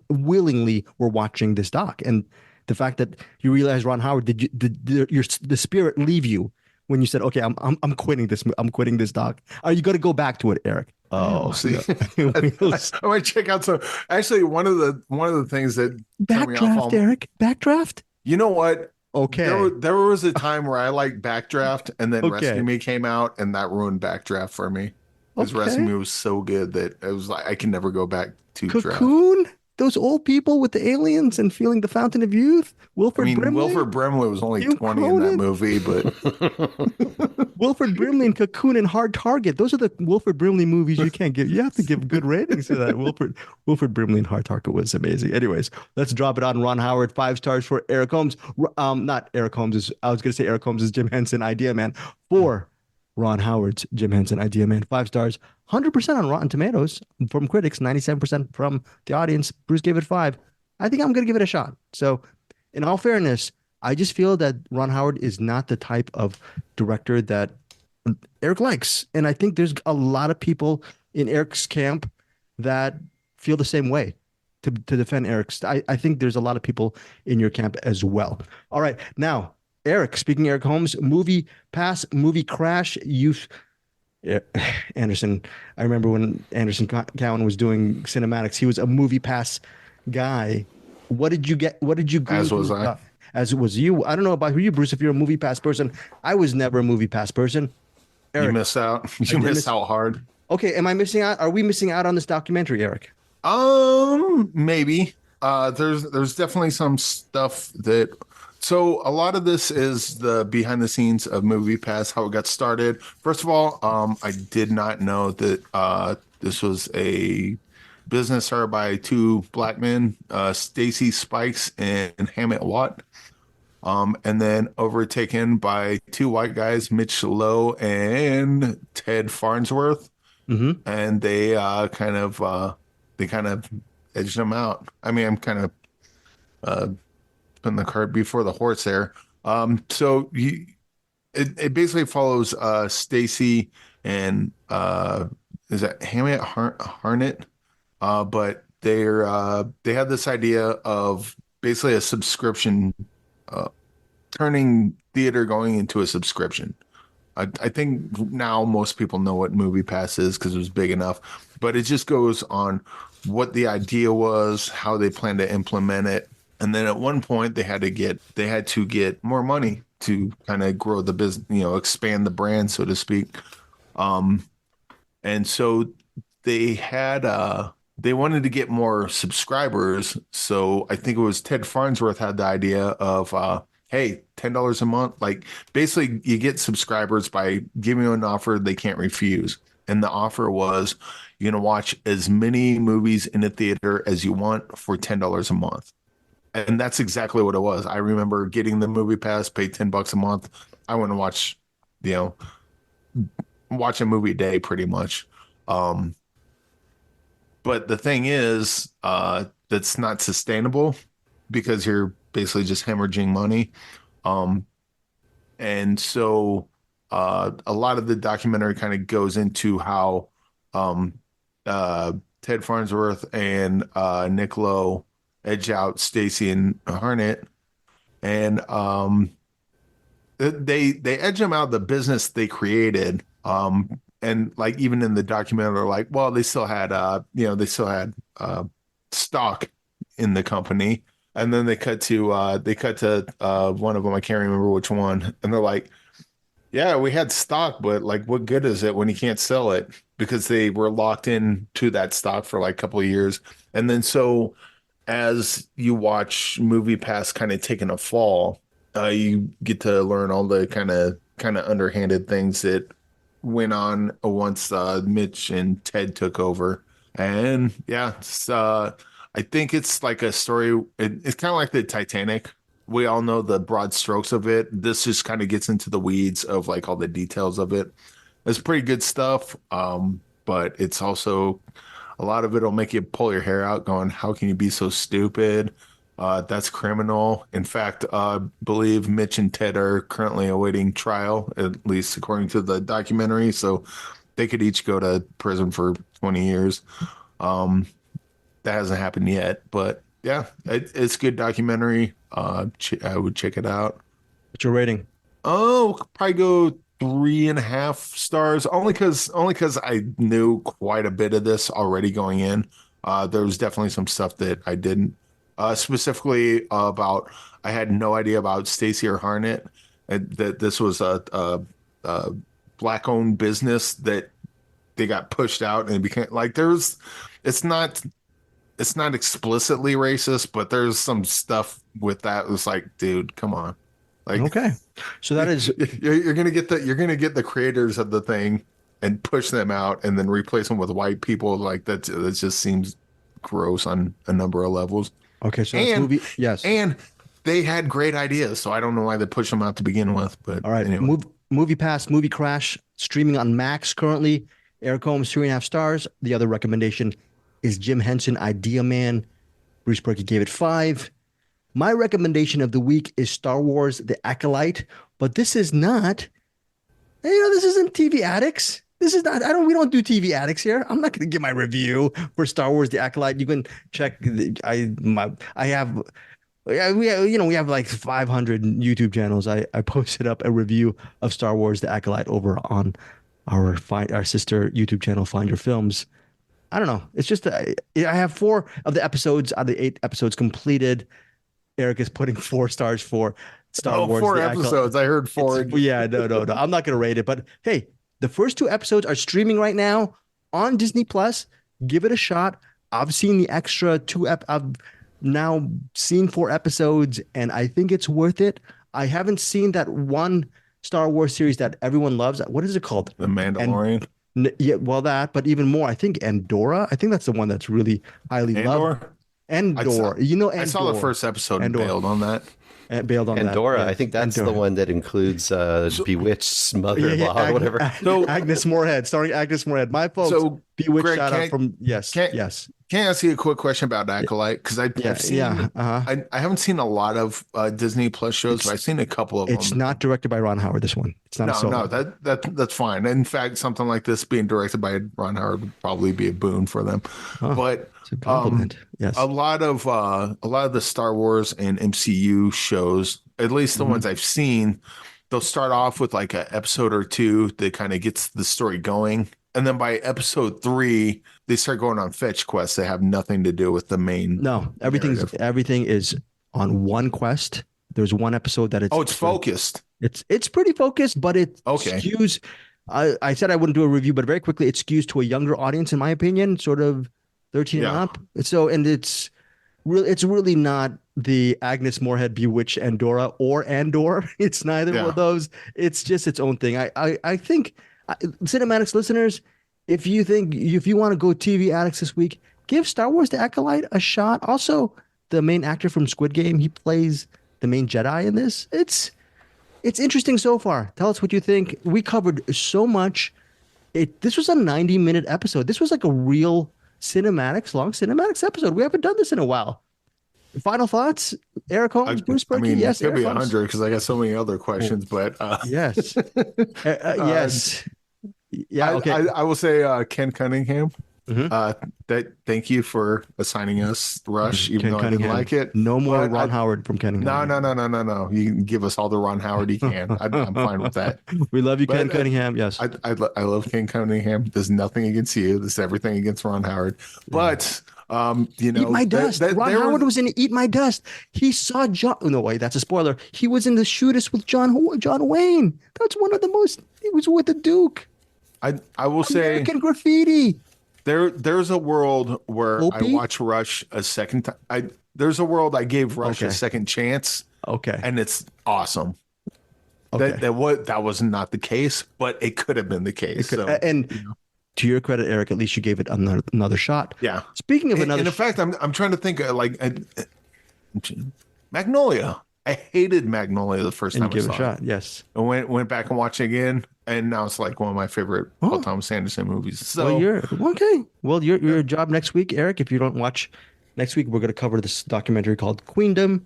willingly were watching this doc, and the fact that you realized Ron Howard, the spirit leave you when you said, okay, I'm quitting this, I'm quitting this doc? Are you going to go back to it, Eric? Oh, see, Yeah. I might check out some. Actually, one of the things that threw me off Backdraft, Eric, backdraft. You know what? Okay. There was a time where I liked Backdraft, and then Okay. Rescue Me came out, and that ruined Backdraft for me. Because Okay. Rescue Me was so good that it was like I can never go back to draft. Cocoon, those old people with the aliens and feeling the fountain of youth. Wilford Brimley. Wilford Brimley was only Hugh 20 in that Cronin. movie, but Wilford Brimley and Cocoon and Hard Target. Those are the Wilford Brimley movies you can't give. You have to give good ratings to that. Wilford Brimley and Hard Target was amazing. Anyways, let's drop it on Ron Howard. 5 stars for Eric Holmes. Not Eric Holmes. I was going to say Eric Holmes is Jim Henson Idea Man. 4 Ron Howard's Jim Henson Idea Man. 5 stars. 100% on Rotten Tomatoes from critics. 97% from the audience. Bruce gave it 5. I think I'm going to give it a shot. So, in all fairness, I just feel that Ron Howard is not the type of director that Eric likes. And I think there's a lot of people in Eric's camp that feel the same way to defend Eric's. I think there's a lot of people in your camp as well. All right. Now, Eric, speaking Eric Holmes, Moviepass, Moviecrash, Anderson. I remember when Anderson Cowan was doing CinemAddicts, he was a Moviepass guy. What did you get? What did you agree? As was I. As it was you. I don't know about you, Bruce, if you're a Moviepass person. I was never a Moviepass person. Eric, you miss out. You miss out hard. Okay, am I missing out? Are we missing out on this documentary, Eric? Maybe. There's definitely some stuff that. So a lot of this is the behind the scenes of Moviepass, how it got started. First of all, I did not know that this was a business started by 2 black men, Stacy Spikes and Hammett Watt, and then overtaken by 2 white guys, Mitch Lowe and Ted Farnsworth, and they kind of edged them out. I mean, I'm kind of putting the cart before the horse there. So it basically follows Stacy and is that Hammett Harnett? But they had this idea of basically a subscription, turning theater going into a subscription. I think now most people know what Moviepass is because it was big enough, but it just goes on what the idea was, how they plan to implement it. And then at one point they had to get more money to kind of grow the business, expand the brand, so to speak. And so they wanted to get more subscribers. So I think it was Ted Farnsworth had the idea of, hey, $10 a month. Like basically you get subscribers by giving them an offer they can't refuse. And the offer was you're going to watch as many movies in a theater as you want for $10 a month. And that's exactly what it was. I remember getting the Moviepass, pay $10 a month. I went and watch a movie a day pretty much. But the thing is, that's not sustainable because you're basically just hemorrhaging money. And so a lot of the documentary kind of goes into how Ted Farnsworth and Nick Lowe edge out Stacy and Harnett, and they edge them out of the business they created. And like even in the documentary, they're like, well, they still had stock in the company. And then they cut to one of them, I can't remember which one, and they're like, yeah, we had stock, but like, what good is it when you can't sell it? Because they were locked in to that stock for like a couple of years. And then so as you watch Moviepass kind of taking a fall, you get to learn all the kind of underhanded things that went on once Mitch and Ted took over. And yeah, I think it's like a story. It's kind of like the Titanic. We all know the broad strokes of it. This just kind of gets into the weeds of like all the details of it. It's pretty good stuff. But it's also a lot of it'll make you pull your hair out going, how can you be so stupid? That's criminal. In fact, believe Mitch and Ted are currently awaiting trial, at least according to the documentary. So they could each go to prison for 20 years. That hasn't happened yet, but yeah, it's a good documentary. I would check it out. What's your rating? Oh, probably go 3.5 stars. Only because I knew quite a bit of this already going in. There was definitely some stuff that I didn't. Specifically about, I had no idea about Stacey or Harnett, and that this was a black-owned business that they got pushed out and it became like it's not explicitly racist, but there's some stuff with that. It was like, dude, come on. Like, Okay. So that is you're gonna get the creators of the thing and push them out and then replace them with white people. Like that just seems gross on a number of levels. okay. So that's movie. Yes. And they had great ideas, so I don't know why they pushed them out to begin with. But All right. anyway. Moviepass, Moviecrash, streaming on Max currently. Eric Holmes, 3.5 stars. The other recommendation is Jim Henson, Idea Man. Bruce Purkey gave it 5. My recommendation of the week is Star Wars: The Acolyte, but this is not. This isn't TV Addicts. This is not. We don't do TV Addicts here. I'm not going to give my review for Star Wars: The Acolyte. You can check. I have. We have like 500 YouTube channels. I posted up a review of Star Wars: The Acolyte over on our sister YouTube channel, Find Your Films. I don't know. It's just I have 4 of the episodes out of the 8 episodes completed. Eric is putting 4 stars for Star Wars. 4 episodes. I heard 4. Yeah, no. I'm not going to rate it. But hey, the first 2 episodes are streaming right now on Disney Plus. Give it a shot. I've seen the extra 2. I've now seen 4 episodes, and I think it's worth it. I haven't seen that one Star Wars series that everyone loves. What is it called? The Mandalorian. Yeah, well, but even more. I think Andorra. I think that's the one that's really highly loved. Andor. I saw the first episode and bailed on that. Bailed on Andorra. that. Yeah. I think that's Andorra. the one that includes Bewitched's mother-in-law or whatever. So Agnes Moorehead, starring Agnes Moorehead. My folks. So Bewitched Greg, shout out from yes. Can I ask you a quick question about Acolyte? Because I haven't seen a lot of Disney Plus shows, but I've seen a couple of them. It's not directed by Ron Howard. This one. It's not. No, that's fine. In fact, something like this being directed by Ron Howard would probably be a boon for them. But it's a compliment. Yes. a lot of the Star Wars and MCU shows, at least the ones I've seen, they'll start off with like an episode or 2 that kind of gets the story going. And then by episode 3, they start going on fetch quests that have nothing to do with the main. No, everything is on one quest. There's one episode that it's focused. It's pretty focused, but it Okay. skews. I said I wouldn't do a review, but very quickly it skews to a younger audience, in my opinion, sort of 13 and up. So, and it's really not the Agnes Moorehead Bewitched Andorra or Andor. It's neither of those. It's just its own thing. I think. CinemAddicts listeners, if you want to go TV Addicts this week, give Star Wars: The Acolyte a shot. Also, the main actor from Squid Game, he plays the main Jedi in this. It's interesting so far. Tell us what you think. We covered so much. This was a 90-minute episode. This was like a real long CinemAddicts episode. We haven't done this in a while. Final thoughts, Eric Holmes, Bruce Purkey. Yes, it could be 100 because I got so many other questions. But yes, yes. Yeah, okay. I will say Ken Cunningham. Thank you for assigning us Rush, even Ken though Cunningham. I didn't like it. No more Ron Howard from Cunningham. No. You can give us all the Ron Howard you can. I'm fine with that. We love you, Ken Cunningham. Yes, I love Ken Cunningham. There's nothing against you. There's everything against Ron Howard. But Eat My Dust. Ron Howard was in Eat My Dust. He saw John. No, wait, that's a spoiler. He was in The Shootist with John Wayne. That's one of the most. He was with the Duke. I will say American Graffiti. There's a world where Opie? I watch Rush a second time. There's a world I gave Rush a second chance. Okay. And it's awesome. Okay. That was not the case, but it could have been the case. So, to your credit, Eric, at least you gave it another shot. Yeah. Speaking of another, in fact, I'm trying to think Magnolia. I hated Magnolia the first time I give saw it a shot. it. Yes. I went back and watched it again, and now it's like one of my favorite Paul Thomas Anderson movies. So well, you're okay. Well, your job next week, Eric. If you don't watch next week, we're going to cover this documentary called Queendom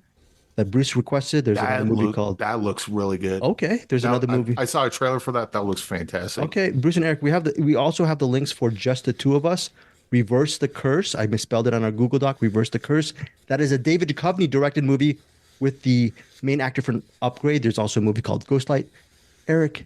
that Bruce requested. There's another movie called that looks really good. Okay, there's another movie. I saw a trailer for that. That looks fantastic. Okay, Bruce and Eric, we also have the links for Just the Two of Us. Reverse the Curse. I misspelled it on our Google Doc. Reverse the Curse. That is a David Duchovny directed movie with the main actor from Upgrade. There's also a movie called Ghostlight. Eric,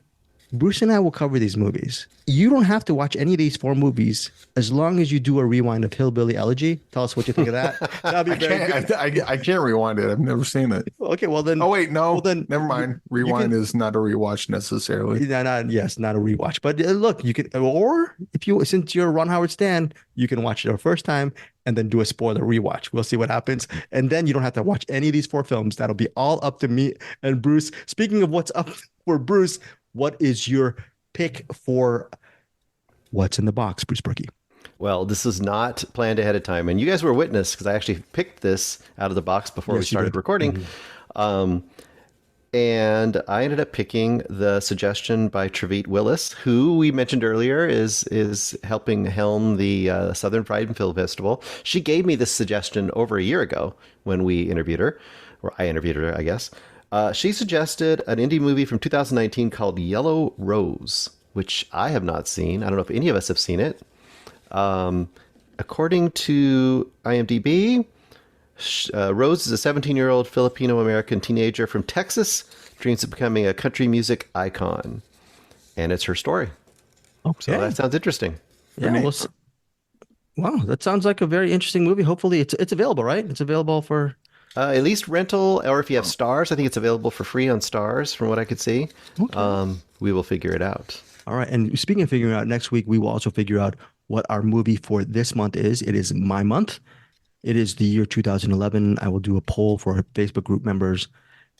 Bruce and I will cover these movies. You don't have to watch any of these 4 movies as long as you do a rewind of Hillbilly Elegy. Tell us what you think of that. That'd be very good. I can't rewind it. I've never seen it. Okay, well then. Oh wait, no. Well then, never mind. Rewind is not a rewatch necessarily. Not a rewatch. But look, you can, or if you, since you're a Ron Howard stan, you can watch it the first time and then do a spoiler rewatch. We'll see what happens, and then you don't have to watch any of these 4 films. That'll be all up to me and Bruce. Speaking of what's up for Bruce, what is your pick for what's in the box, Bruce Purkey? Well, this is not planned ahead of time, and you guys were witness because I actually picked this out of the box before we started recording. Mm-hmm. And I ended up picking the suggestion by Trevitt Willis, who we mentioned earlier is helping helm the Southern Pride Film Festival. She gave me this suggestion over a year ago when we interviewed her, or I interviewed her, I guess. She suggested an indie movie from 2019 called Yellow Rose, which I have not seen. I don't know if any of us have seen it. According to IMDb, Rose is a 17-year-old Filipino-American teenager from Texas, dreams of becoming a country music icon. And it's her story. Okay. So that sounds interesting. Yeah, wow, that sounds like a very interesting movie. Hopefully it's available, right? It's available for... at least rental, or if you have Stars, I think it's available for free on Stars, from what I could see. Okay. We will figure it out. All right. And speaking of figuring out, next week, we will also figure out what our movie for this month is. It is my month. It is the year 2011. I will do a poll for our Facebook group members,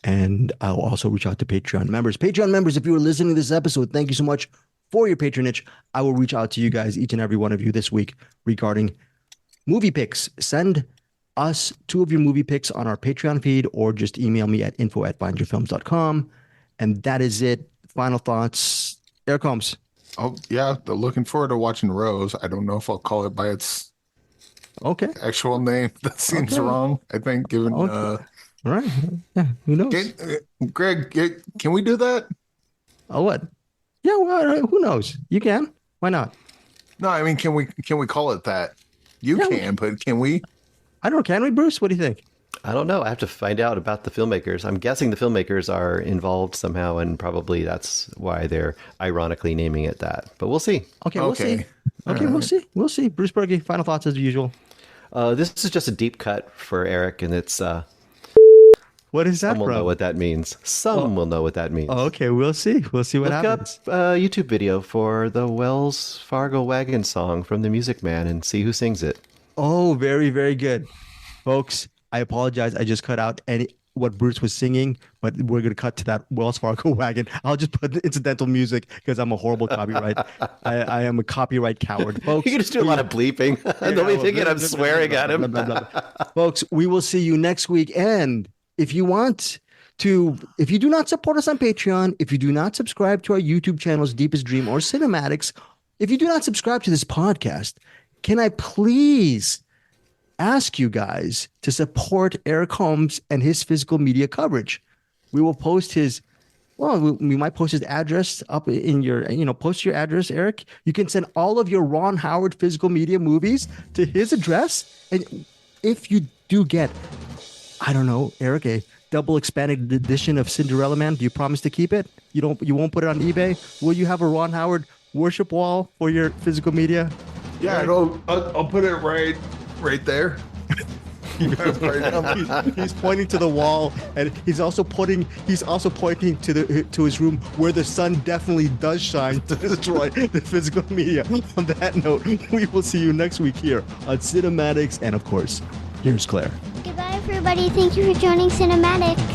and I'll also reach out to Patreon members. Patreon members, if you were listening to this episode, thank you so much for your patronage. I will reach out to you guys, each and every one of you this week, regarding movie picks. Send us 2 of your movie picks on our Patreon feed, or just email me at info@findyourfilms.com. And that is it. Final thoughts. Eric Holmes. Oh, yeah. Looking forward to watching Rose. I don't know if I'll call it by its actual name. That seems wrong, I think, given... All right. Yeah, who knows? Greg, can we do that? Oh, what? Yeah, well, who knows? You can. Why not? No, I mean, can we call it that? But can we? I don't know. Can we, Bruce? What do you think? I don't know. I have to find out about the filmmakers. I'm guessing the filmmakers are involved somehow, and probably that's why they're ironically naming it that. But we'll see. Okay, we'll see. Okay, we'll see. We'll see. Bruce Purkey, final thoughts as usual. This is just a deep cut for Eric, and it's... what is that Some will know what that means. Some will know what that means. Oh, okay, we'll see. We'll see what happens. Look up a YouTube video for the Wells Fargo Wagon song from The Music Man and see who sings it. Oh, very, very good. Folks, I apologize. I just cut out what Bruce was singing, but we're going to cut to that Wells Fargo Wagon. I'll just put the incidental music because I'm a horrible copyright. I am a copyright coward. Folks, you can just do a lot of bleeping. They'll be thinking I'm swearing at him. Folks, we will see you next week. And if you do not support us on Patreon, if you do not subscribe to our YouTube channels, Deepest Dream or CinemAddicts, if you do not subscribe to this podcast, can I please ask you guys to support Eric Holmes and his physical media coverage? We will post we might post his address up in your, post your address, Eric. You can send all of your Ron Howard physical media movies to his address. And if you do get, I don't know, Eric, a double expanded edition of Cinderella Man, do you promise to keep it? You won't put it on eBay? Will you have a Ron Howard worship wall for your physical media? Yeah, I'll put it right there. He's pointing to the wall, and he's also pointing to his room where the sun definitely does shine to destroy the physical media. On that note, we will see you next week here on CinemAddicts, and of course, here's Claire. Goodbye, everybody. Thank you for joining CinemAddicts.